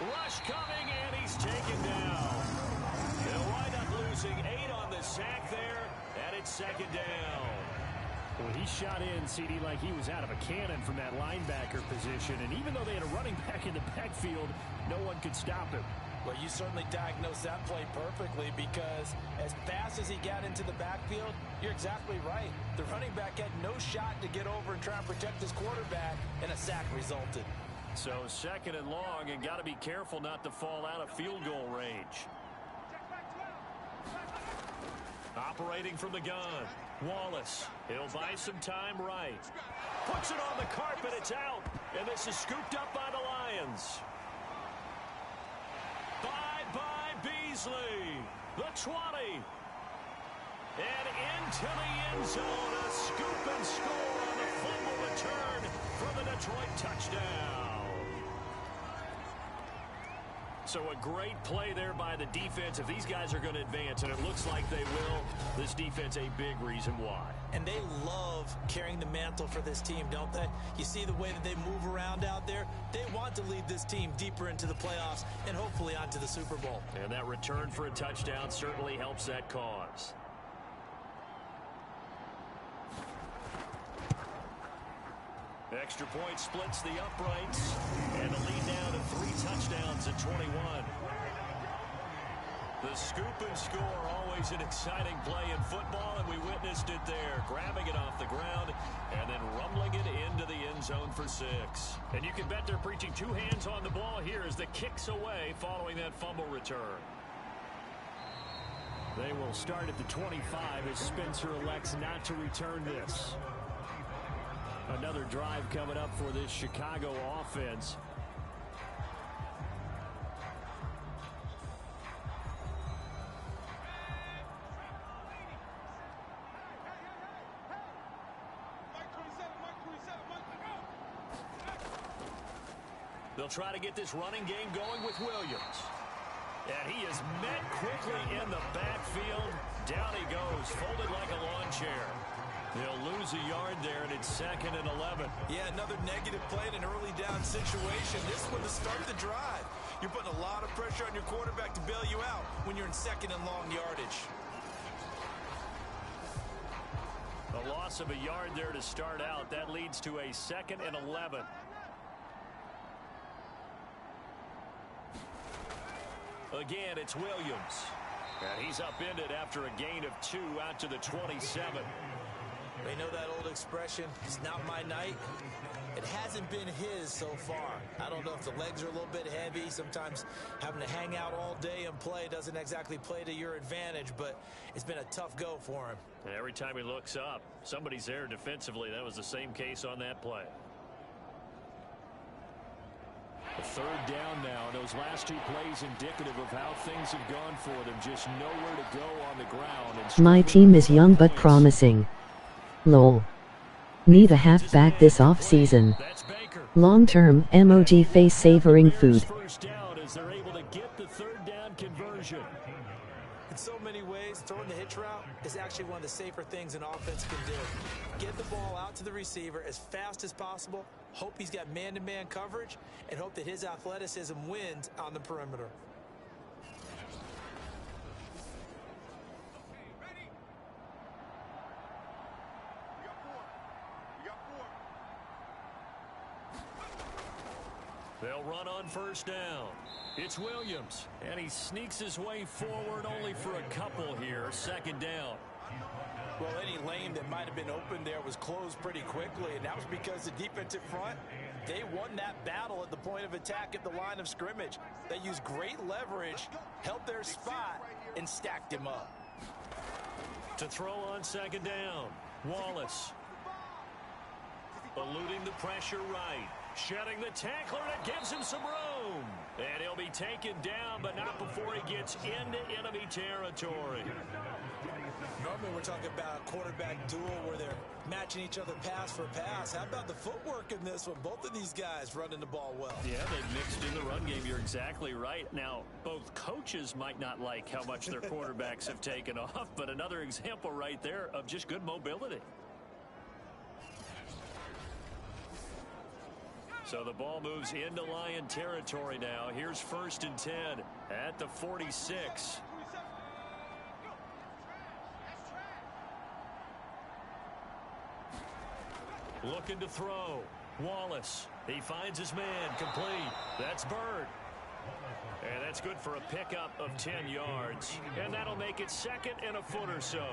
Rush coming, and he's taken down. They'll wind up losing 8 on the sack there, and it's 2nd down. Well, he shot in, CD, like he was out of a cannon from that linebacker position. And even though they had a running back in the backfield, no one could stop him. Well, you certainly diagnosed that play perfectly, because as fast as he got into the backfield, you're exactly right. The running back had no shot to get over and try and protect his quarterback, and a sack resulted. So 2nd and long, and got to be careful not to fall out of field goal range. Operating from the gun. Wallace. He'll buy some time right. Puts it on the carpet. It's out. And this is scooped up by the Lions. By Beasley. The 20. And into the end zone. A scoop and score on the fumble return for the Detroit touchdown. So a great play there by the defense. If these guys are going to advance, and it looks like they will, this defense a big reason why. And they love carrying the mantle for this team, don't they? You see the way that they move around out there? They want to lead this team deeper into the playoffs and hopefully onto the Super Bowl. And that return for a touchdown certainly helps that cause. Extra point splits the uprights, and the lead now to 3 touchdowns at 21. The scoop and score, always an exciting play in football, and we witnessed it there, grabbing it off the ground and then rumbling it into the end zone for 6. And you can bet they're preaching 2 hands on the ball here as the kick's away following that fumble return. They will start at the 25 as Spencer elects not to return this. Another drive coming up for this Chicago offense. They'll try to get this running game going with Williams. And he is met quickly in the backfield. Down he goes, folded like a lawn chair. They'll lose a yard there, and it's 2nd and 11. Yeah, another negative play in an early down situation. This one to start the drive. You're putting a lot of pressure on your quarterback to bail you out when you're in 2nd and long yardage. A loss of a yard there to start out. That leads to a 2nd and 11. Again, it's Williams. And he's upended after a gain of 2 out to the 27. They know that old expression, it's not my night. It hasn't been his so far. I don't know if the legs are a little bit heavy. Sometimes having to hang out all day and play doesn't exactly play to your advantage, but it's been a tough go for him. And every time he looks up, somebody's there defensively. That was the same case on that play. A 3rd down now. Those last 2 plays indicative of how things have gone for them. Just nowhere to go on the ground. And my team is young but promising. Lol. Need a halfback this offseason. Long-term MOG face savoring food. First down as they're able to get the 3rd down conversion. In so many ways, throwing the hitch route is actually one of the safer things an offense can do. Get the ball out to the receiver as fast as possible, hope he's got man-to-man coverage, and hope that his athleticism wins on the perimeter. They'll run on first down. It's Williams, and he sneaks his way forward only for a couple here. 2nd down. Well, any lane that might have been open there was closed pretty quickly, and that was because the defensive front, they won that battle at the point of attack at the line of scrimmage. They used great leverage, held their spot, and stacked him up. To throw on 2nd down, Wallace. Eluding the pressure right. Shedding the tackler, and it gives him some room. And he'll be taken down, but not before he gets into enemy territory. Normally we're talking about a quarterback duel where they're matching each other pass for pass. How about the footwork in this one? Both of these guys running the ball well. Yeah, they mixed in the run game. You're exactly right. Now, both coaches might not like how much their quarterbacks have taken off, but another example right there of just good mobility. So the ball moves into Lion territory now. Here's 1st and 10 at the 46. Looking to throw. Wallace. He finds his man. Complete. That's Bird. And that's good for a pickup of 10 yards. And that'll make it 2nd and a foot or so.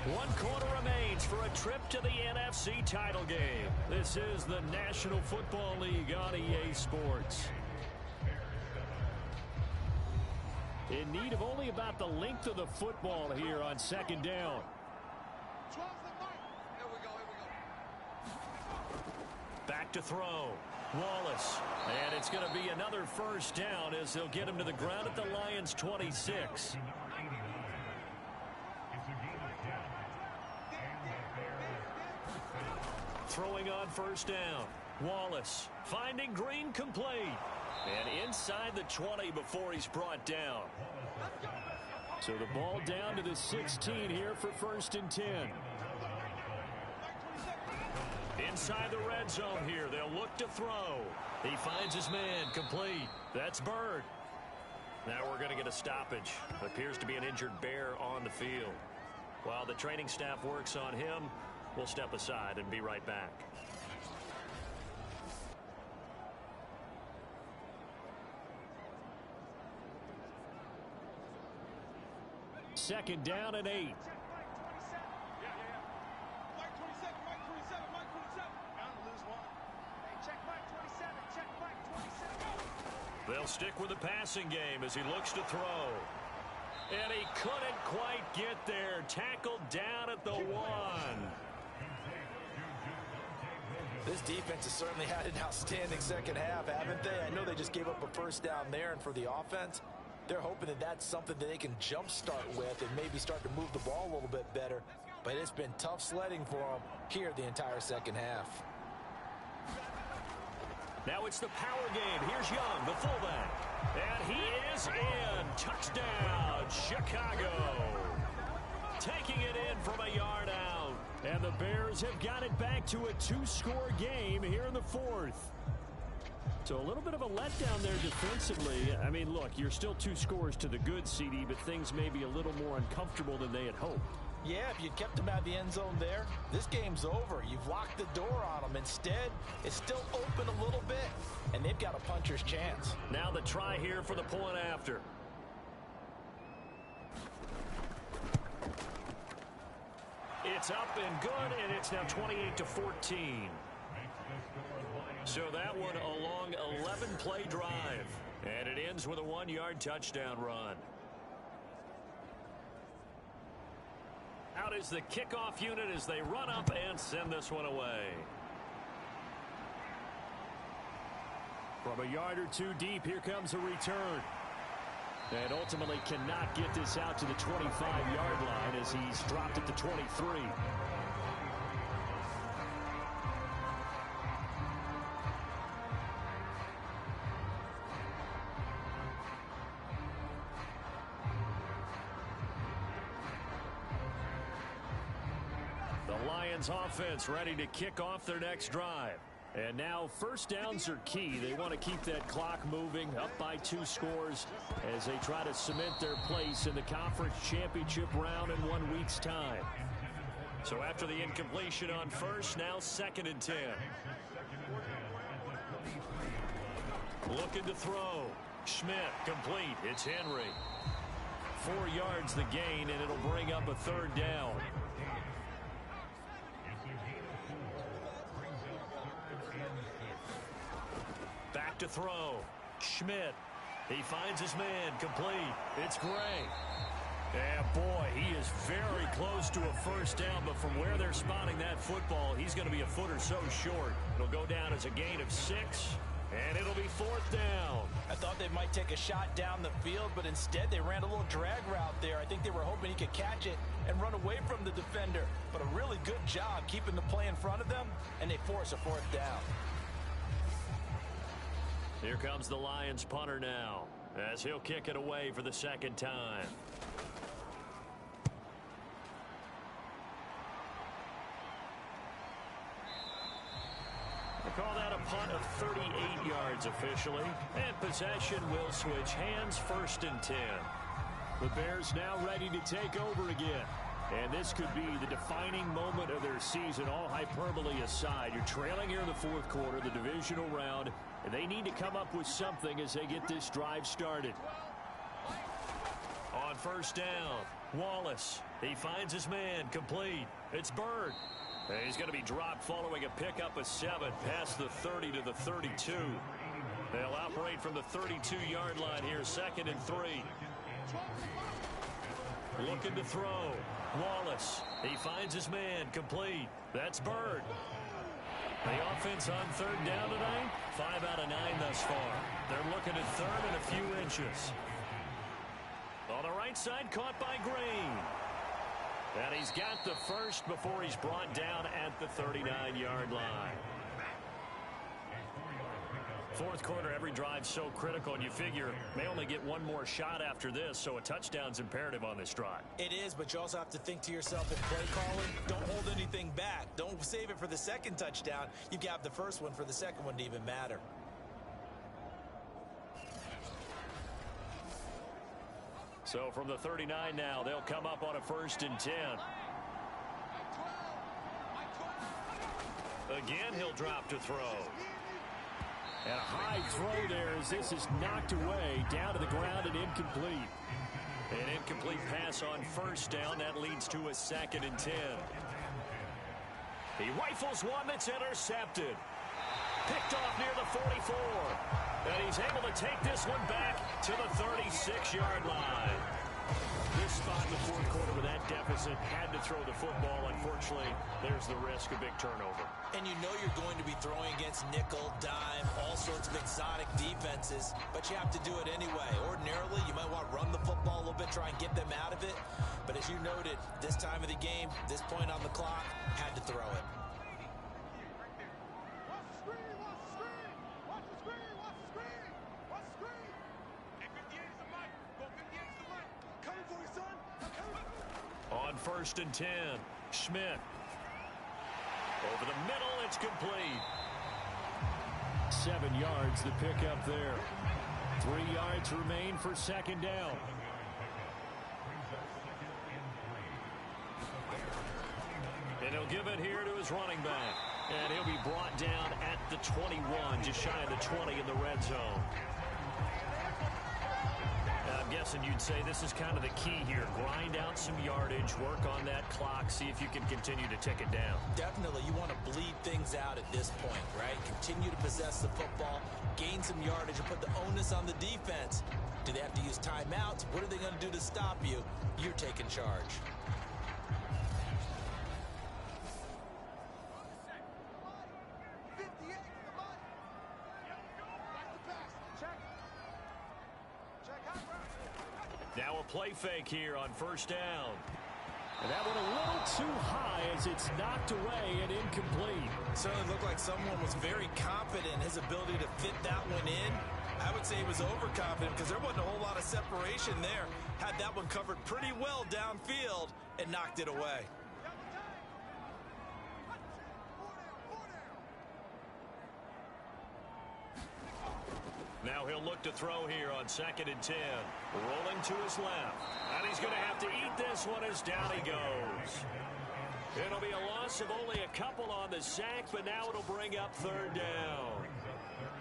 1 quarter remains for a trip to the NFC title game. This is the National Football League on EA Sports. In need of only about the length of the football here on 2nd down. Back to throw. Wallace. And it's going to be another 1st down as they'll get him to the ground at the Lions' 26. Throwing on 1st down. Wallace finding Green complete. And inside the 20 before he's brought down. So the ball down to the 16 here for 1st and 10. Inside the red zone here. They'll look to throw. He finds his man complete. That's Bird. Now we're going to get a stoppage. Appears to be an injured Bear on the field. While the training staff works on him, we'll step aside and be right back. Second down and 8. They'll stick with the passing game as he looks to throw. And he couldn't quite get there. Tackled down at the 1. This defense has certainly had an outstanding second half, haven't they? I know they just gave up a 1st down there, and for the offense, they're hoping that that's something that they can jumpstart with and maybe start to move the ball a little bit better. But it's been tough sledding for them here the entire second half. Now it's the power game. Here's Young, the fullback. And he is in. Touchdown, Chicago. taking it in from a yard out. And the Bears have got it back to a 2-score game here in the fourth. So a little bit of a letdown there defensively. I mean, look, you're still 2 scores to the good, CD, but things may be a little more uncomfortable than they had hoped. Yeah, if you kept them out of the end zone there, this game's over. You've locked the door on them. Instead, it's still open a little bit, and they've got a puncher's chance. Now the try here for the point after. It's up and good, and it's now 28-14. So that one a long 11-play drive, and it ends with a 1-yard touchdown run. Out is the kickoff unit as they run up and send this one away. From a yard or 2 deep, here comes a return. And ultimately cannot get this out to the 25-yard line as he's dropped it to 23. The Lions offense ready to kick off their next drive. And now first downs are key. They want to keep that clock moving, up by 2 scores as they try to cement their place in the conference championship round in 1 week's time. So after the incompletion on first, now 2nd and 10. Looking to throw. Schmidt complete. It's Henry. 4 yards the gain, and it'll bring up a 3rd down. Back to throw. Schmidt. He finds his man. Complete. It's Gray. And boy, he is very close to a first down, but from where they're spotting that football, he's going to be a foot or so short. It'll go down as a gain of 6, and it'll be 4th down. I thought they might take a shot down the field, but instead they ran a little drag route there. I think they were hoping he could catch it and run away from the defender, but a really good job keeping the play in front of them, and they force a 4th down. Here comes the Lions punter now, as he'll kick it away for the 2nd time. They call that a punt of 38 yards officially, and possession will switch hands, 1st and 10. The Bears now ready to take over again. And this could be the defining moment of their season, all hyperbole aside. You're trailing here in the 4th quarter, the divisional round, and they need to come up with something as they get this drive started. On first down, Wallace. He finds his man, complete. It's Bird. And he's going to be dropped following a pickup of 7 past the 30 to the 32. They'll operate from the 32-yard line here, 2nd and 3. Looking to throw. Wallace. He finds his man. Complete. That's Bird. The offense on 3rd down tonight, 5 out of 9 thus far. They're looking at 3rd and a few inches. On the right side, caught by Green. And he's got the first before he's brought down at the 39-yard line. 4th quarter, every drive so critical, and you figure may only get 1 more shot after this, so a touchdown's imperative on this drive. It is, but you also have to think to yourself in play calling, don't hold anything back. Don't save it for the 2nd touchdown. You've got the first one for the 2nd one to even matter. So from the 39 now, they'll come up on a 1st and 10. Again, he'll drop to throw. And a high throw there as this is knocked away, down to the ground and incomplete. An incomplete pass on first down. That leads to a 2nd and 10. He rifles one that's intercepted. Picked off near the 44. And he's able to take this one back to the 36-yard line. This spot in the 4th quarter with that deficit, had to throw the football. Unfortunately, there's the risk of big turnover. And you know you're going to be throwing against nickel, dime, all sorts of exotic defenses, but you have to do it anyway. Ordinarily, you might want to run the football a little bit, try and get them out of it. But as you noted, this time of the game, this point on the clock, had to throw it. On 1st and 10. Schmidt. Over the middle, it's complete. 7 yards the pickup there. 3 yards remain for 2nd down. And he'll give it here to his running back. And he'll be brought down at the 21, just shy of the 20 in the red zone. I'm guessing you'd say this is kind of the key here. Grind out some yardage, work on that clock, see if you can continue to tick it down. Definitely, you want to bleed things out at this point, right? Continue to possess the football, gain some yardage, and put the onus on the defense. Do they have to use timeouts? What are they going to do to stop you? You're taking charge. Now a play fake here on 1st down. And that one a little too high as it's knocked away and incomplete. Certainly looked like someone was very confident in his ability to fit that one in. I would say he was overconfident because there wasn't a whole lot of separation there. Had that one covered pretty well downfield and knocked it away. Now he'll look to throw here on 2nd and 10. Rolling to his left. And he's going to have to eat this one as down he goes. It'll be a loss of only a couple on the sack, but now it'll bring up 3rd down.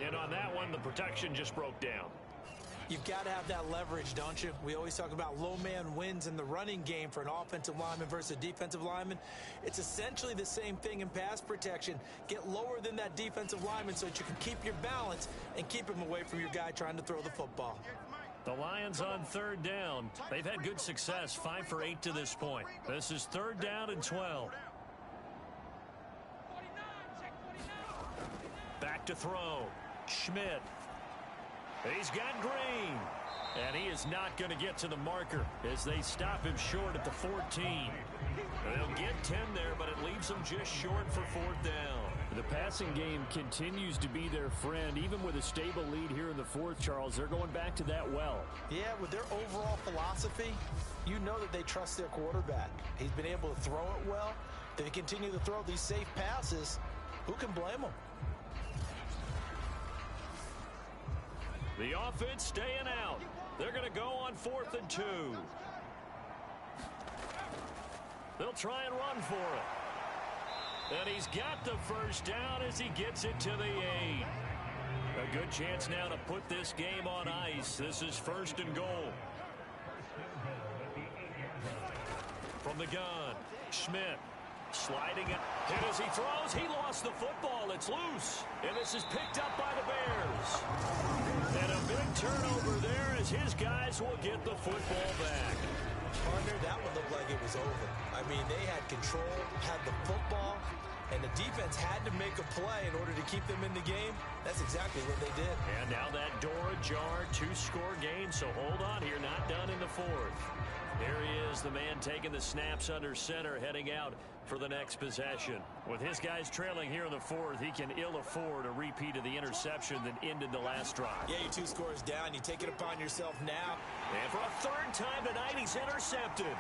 And on that one, the protection just broke down. You've got to have that leverage, don't you? We always talk about low man wins in the running game for an offensive lineman versus a defensive lineman. It's essentially the same thing in pass protection. Get lower than that defensive lineman so that you can keep your balance and keep him away from your guy trying to throw the football. The Lions on 3rd down. They've had good success, 5 for 8 to this point. This is 3rd down and 12. Back to throw. Schmidt. He's got Green. And he is not going to get to the marker as they stop him short at the 14. They'll get 10 there, but it leaves them just short for 4th down. The passing game continues to be their friend. Even with a stable lead here in the 4th, Charles, they're going back to that well. Yeah, with their overall philosophy, you know that they trust their quarterback. He's been able to throw it well. They continue to throw these safe passes. Who can blame them? The offense staying out. They're going to go on 4th and 2. They'll try and run for it. And he's got the 1st down as he gets it to the 8. A good chance now to put this game on ice. This is 1st and goal. From the gun, Schmidt. Sliding up. And as he throws, he lost the football. It's loose. And this is picked up by the Bears. And a big turnover there as his guys will get the football back. Partner, that one looked like it was over. I mean, they had control, had the football, and the defense had to make a play in order to keep them in the game. That's exactly what they did. And now that door ajar, 2-score game, so hold on here, not done in the 4th. There he is, the man taking the snaps under center, heading out for the next possession. With his guys trailing here in the 4th, he can ill afford a repeat of the interception that ended the last drive. Yeah, you're 2 scores down. You take it upon yourself now. And for a 3rd time tonight, he's intercepted.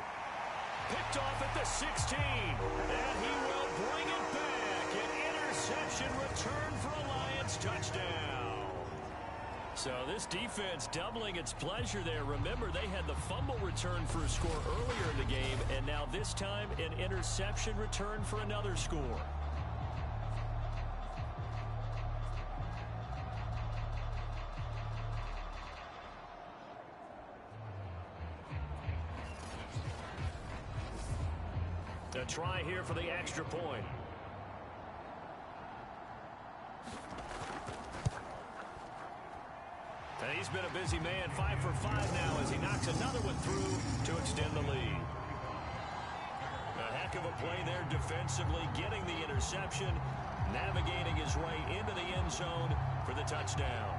Picked off at the 16. And he will bring it back. An interception return for a Lions touchdown. So this defense doubling its pleasure there. Remember, they had the fumble return for a score earlier in the game, and now this time an interception return for another score. A try here for the extra point. And he's been a busy man, 5 for 5 now as he knocks another one through to extend the lead. A heck of a play there defensively, getting the interception, navigating his way into the end zone for the touchdown.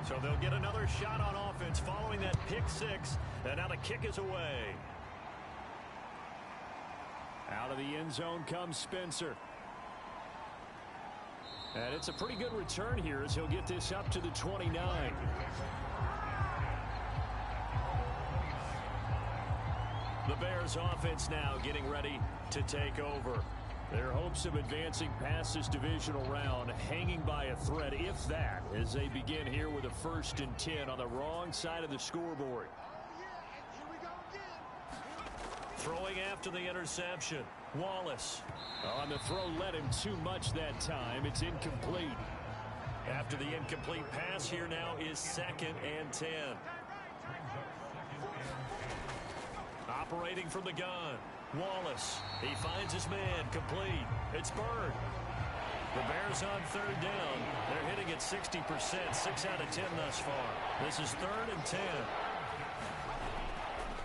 So they'll get another shot on offense following that pick 6, and now the kick is away. Out of the end zone comes Spencer. And it's a pretty good return here as he'll get this up to the 29. The The Bears offense now getting ready to take over. Their hopes of advancing past this divisional round hanging by a thread, if that, as they begin here with a 1st and 10 on the wrong side of the scoreboard. Throwing after the interception, Wallace. On the throw, led him too much that time. It's incomplete. After the incomplete pass, here now is 2nd and 10. Operating from the gun, Wallace. He finds his man, complete. It's Bird. The Bears on 3rd down. They're hitting at 60%, 6 out of 10 thus far. This is 3rd and 10.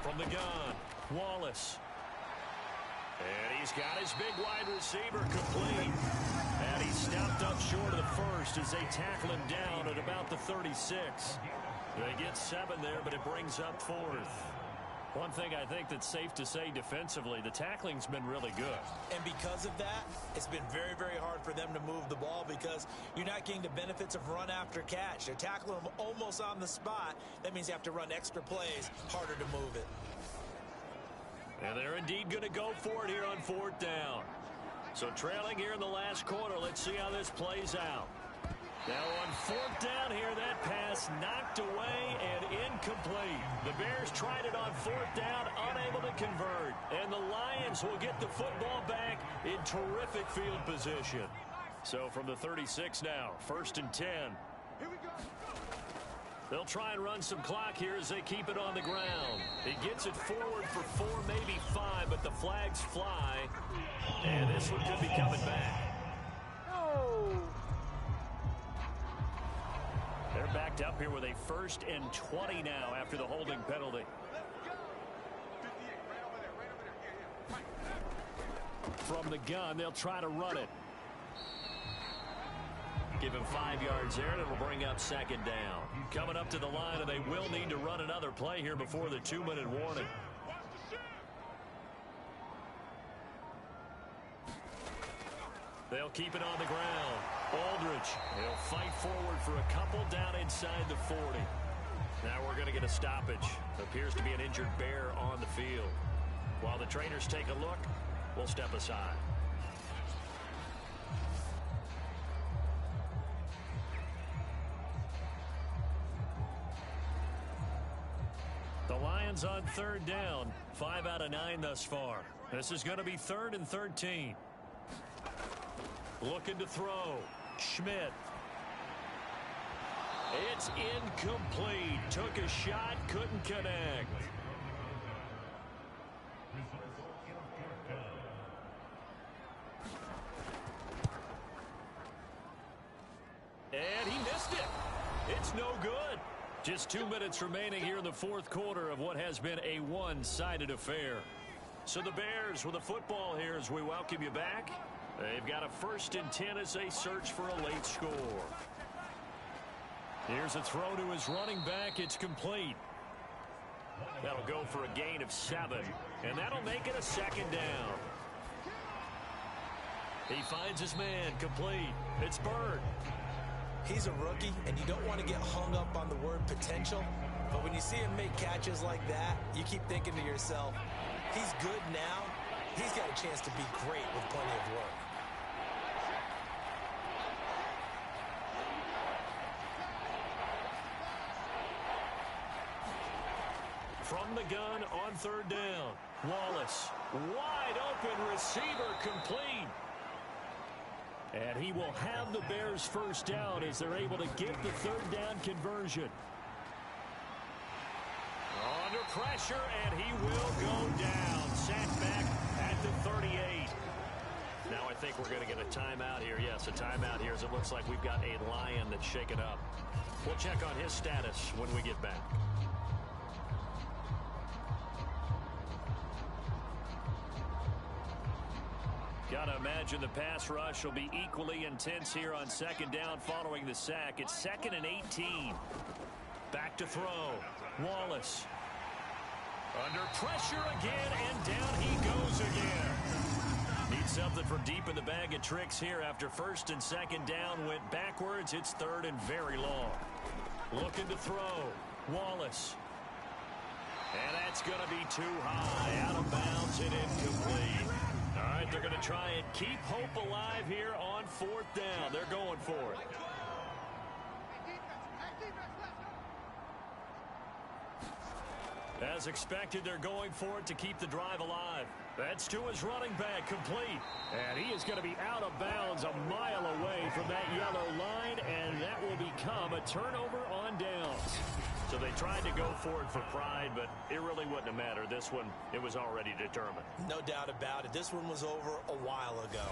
From the gun, Wallace. And he's got his big wide receiver complete. And he stopped up short of the first as they tackle him down at about the 36. They get 7 there, but it brings up 4th. One thing I think that's safe to say defensively, the tackling's been really good. And because of that, it's been very, very hard for them to move the ball because you're not getting the benefits of run after catch. They're tackling them almost on the spot. That means you have to run extra plays, harder to move it. And they're indeed going to go for it here on 4th down. So trailing here in the last quarter, let's see how this plays out. Now on 4th down here, that pass knocked away and incomplete. The Bears tried it on 4th down, unable to convert. And the Lions will get the football back in terrific field position. So from the 36 now, 1st and 10. Here we go. They'll try and run some clock here as they keep it on the ground. It gets it forward for 4, maybe 5, but the flags fly. And this one could be coming back. They're backed up here with a 1st and 20 now after the holding penalty. From the gun, they'll try to run it. Give him 5 yards there, and it'll bring up 2nd down. Coming up to the line, and they will need to run another play here before the 2-minute warning. They'll keep it on the ground. Aldridge, he'll fight forward for a couple down inside the 40. Now we're going to get a stoppage. Appears to be an injured Bear on the field. While the trainers take a look, we'll step aside. The Lions on 3rd down. 5 out of 9 thus far. This is going to be 3rd and 13. Looking to throw. Schmidt. It's incomplete. Took a shot, couldn't connect. And he missed it. It's no good. Just 2 minutes remaining here in the 4th quarter of what has been a one-sided affair. So the Bears with the football here as we welcome you back. They've got a 1st and 10 as they search for a late score. Here's a throw to his running back. It's complete. That'll go for a gain of 7. And that'll make it a 2nd down. He finds his man, complete. It's Bird. He's a rookie, and you don't want to get hung up on the word potential. But when you see him make catches like that, you keep thinking to yourself, he's good now. He's got a chance to be great with plenty of work. From the gun on 3rd down. Wallace, wide open receiver, complete. And he will have the Bears 1st down as they're able to get the 3rd down conversion. Under pressure, and he will go down. Sacked back at the 38. Now I think we're going to get a timeout here. Yes, a timeout here as it looks like we've got a Lion that's shaken up. We'll check on his status when we get back. Gotta imagine the pass rush will be equally intense here on 2nd down following the sack. It's 2nd and 18. Back to throw. Wallace. Under pressure again, and down he goes again. Needs something from deep in the bag of tricks here after 1st and 2nd down went backwards. It's 3rd and very long. Looking to throw. Wallace. And that's going to be too high, out of bounds and incomplete. All right, they're going to try and keep hope alive here on 4th down. They're going for it. As expected, they're going for it to keep the drive alive. That's to his running back, complete. And he is going to be out of bounds a mile away from that yellow line, and that will become a turnover on downs. So they tried to go for it for pride, but it really wouldn't have mattered. This one, it was already determined. No doubt about it. This one was over a while ago.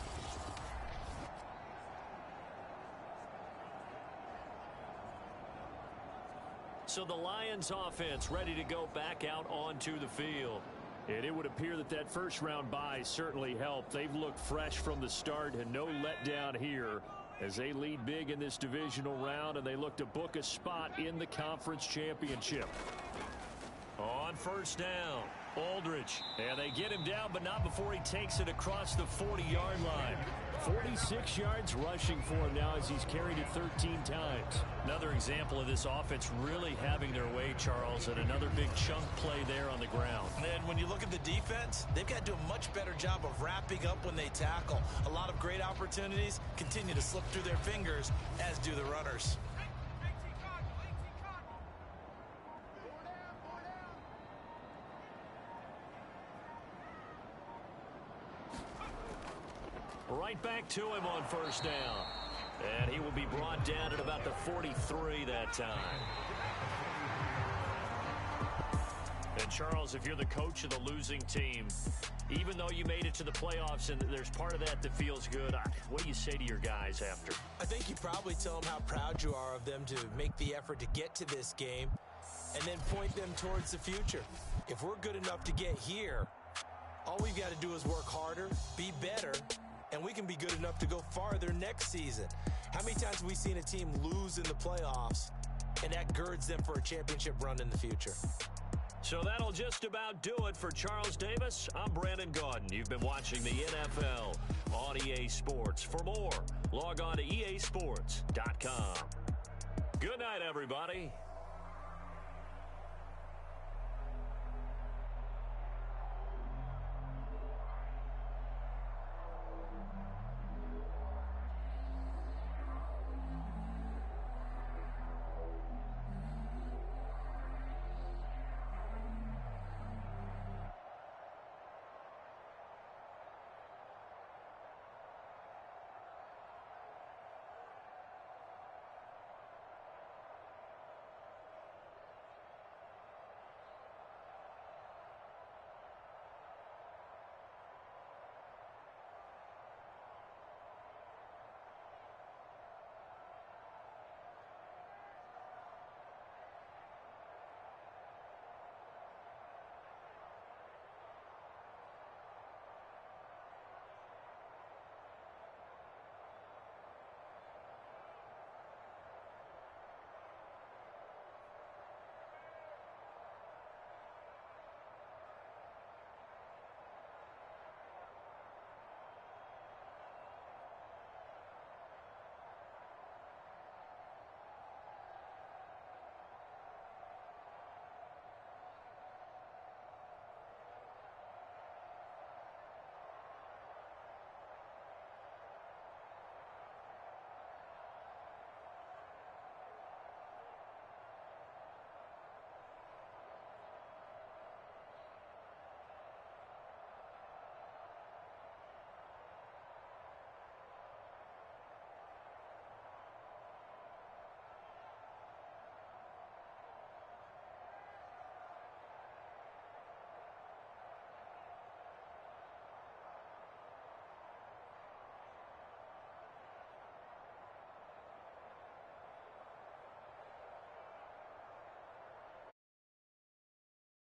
So the Lions offense ready to go back out onto the field. And it would appear that that first-round bye certainly helped. They've looked fresh from the start and no letdown here as they lead big in this divisional round, and they look to book a spot in the conference championship. On 1st down, Aldridge. And they get him down, but not before he takes it across the 40-yard line. 46 yards rushing for him now as he's carried it 13 times. Another example of this offense really having their way, Charles, and another big chunk play there on the ground. And when you look at the defense, they've got to do a much better job of wrapping up when they tackle. A lot of great opportunities continue to slip through their fingers, as do the runners. Right back to him on 1st down. And he will be brought down at about the 43 that time. And Charles, if you're the coach of the losing team, even though you made it to the playoffs and there's part of that feels good, what do you say to your guys after? I think you probably tell them how proud you are of them to make the effort to get to this game and then point them towards the future. If we're good enough to get here, all we've got to do is work harder, be better, and we can be good enough to go farther next season. How many times have we seen a team lose in the playoffs, and that girds them for a championship run in the future? So that'll just about do it for Charles Davis. I'm Brandon Gaudin. You've been watching the NFL on EA Sports. For more, log on to easports.com. Good night, everybody.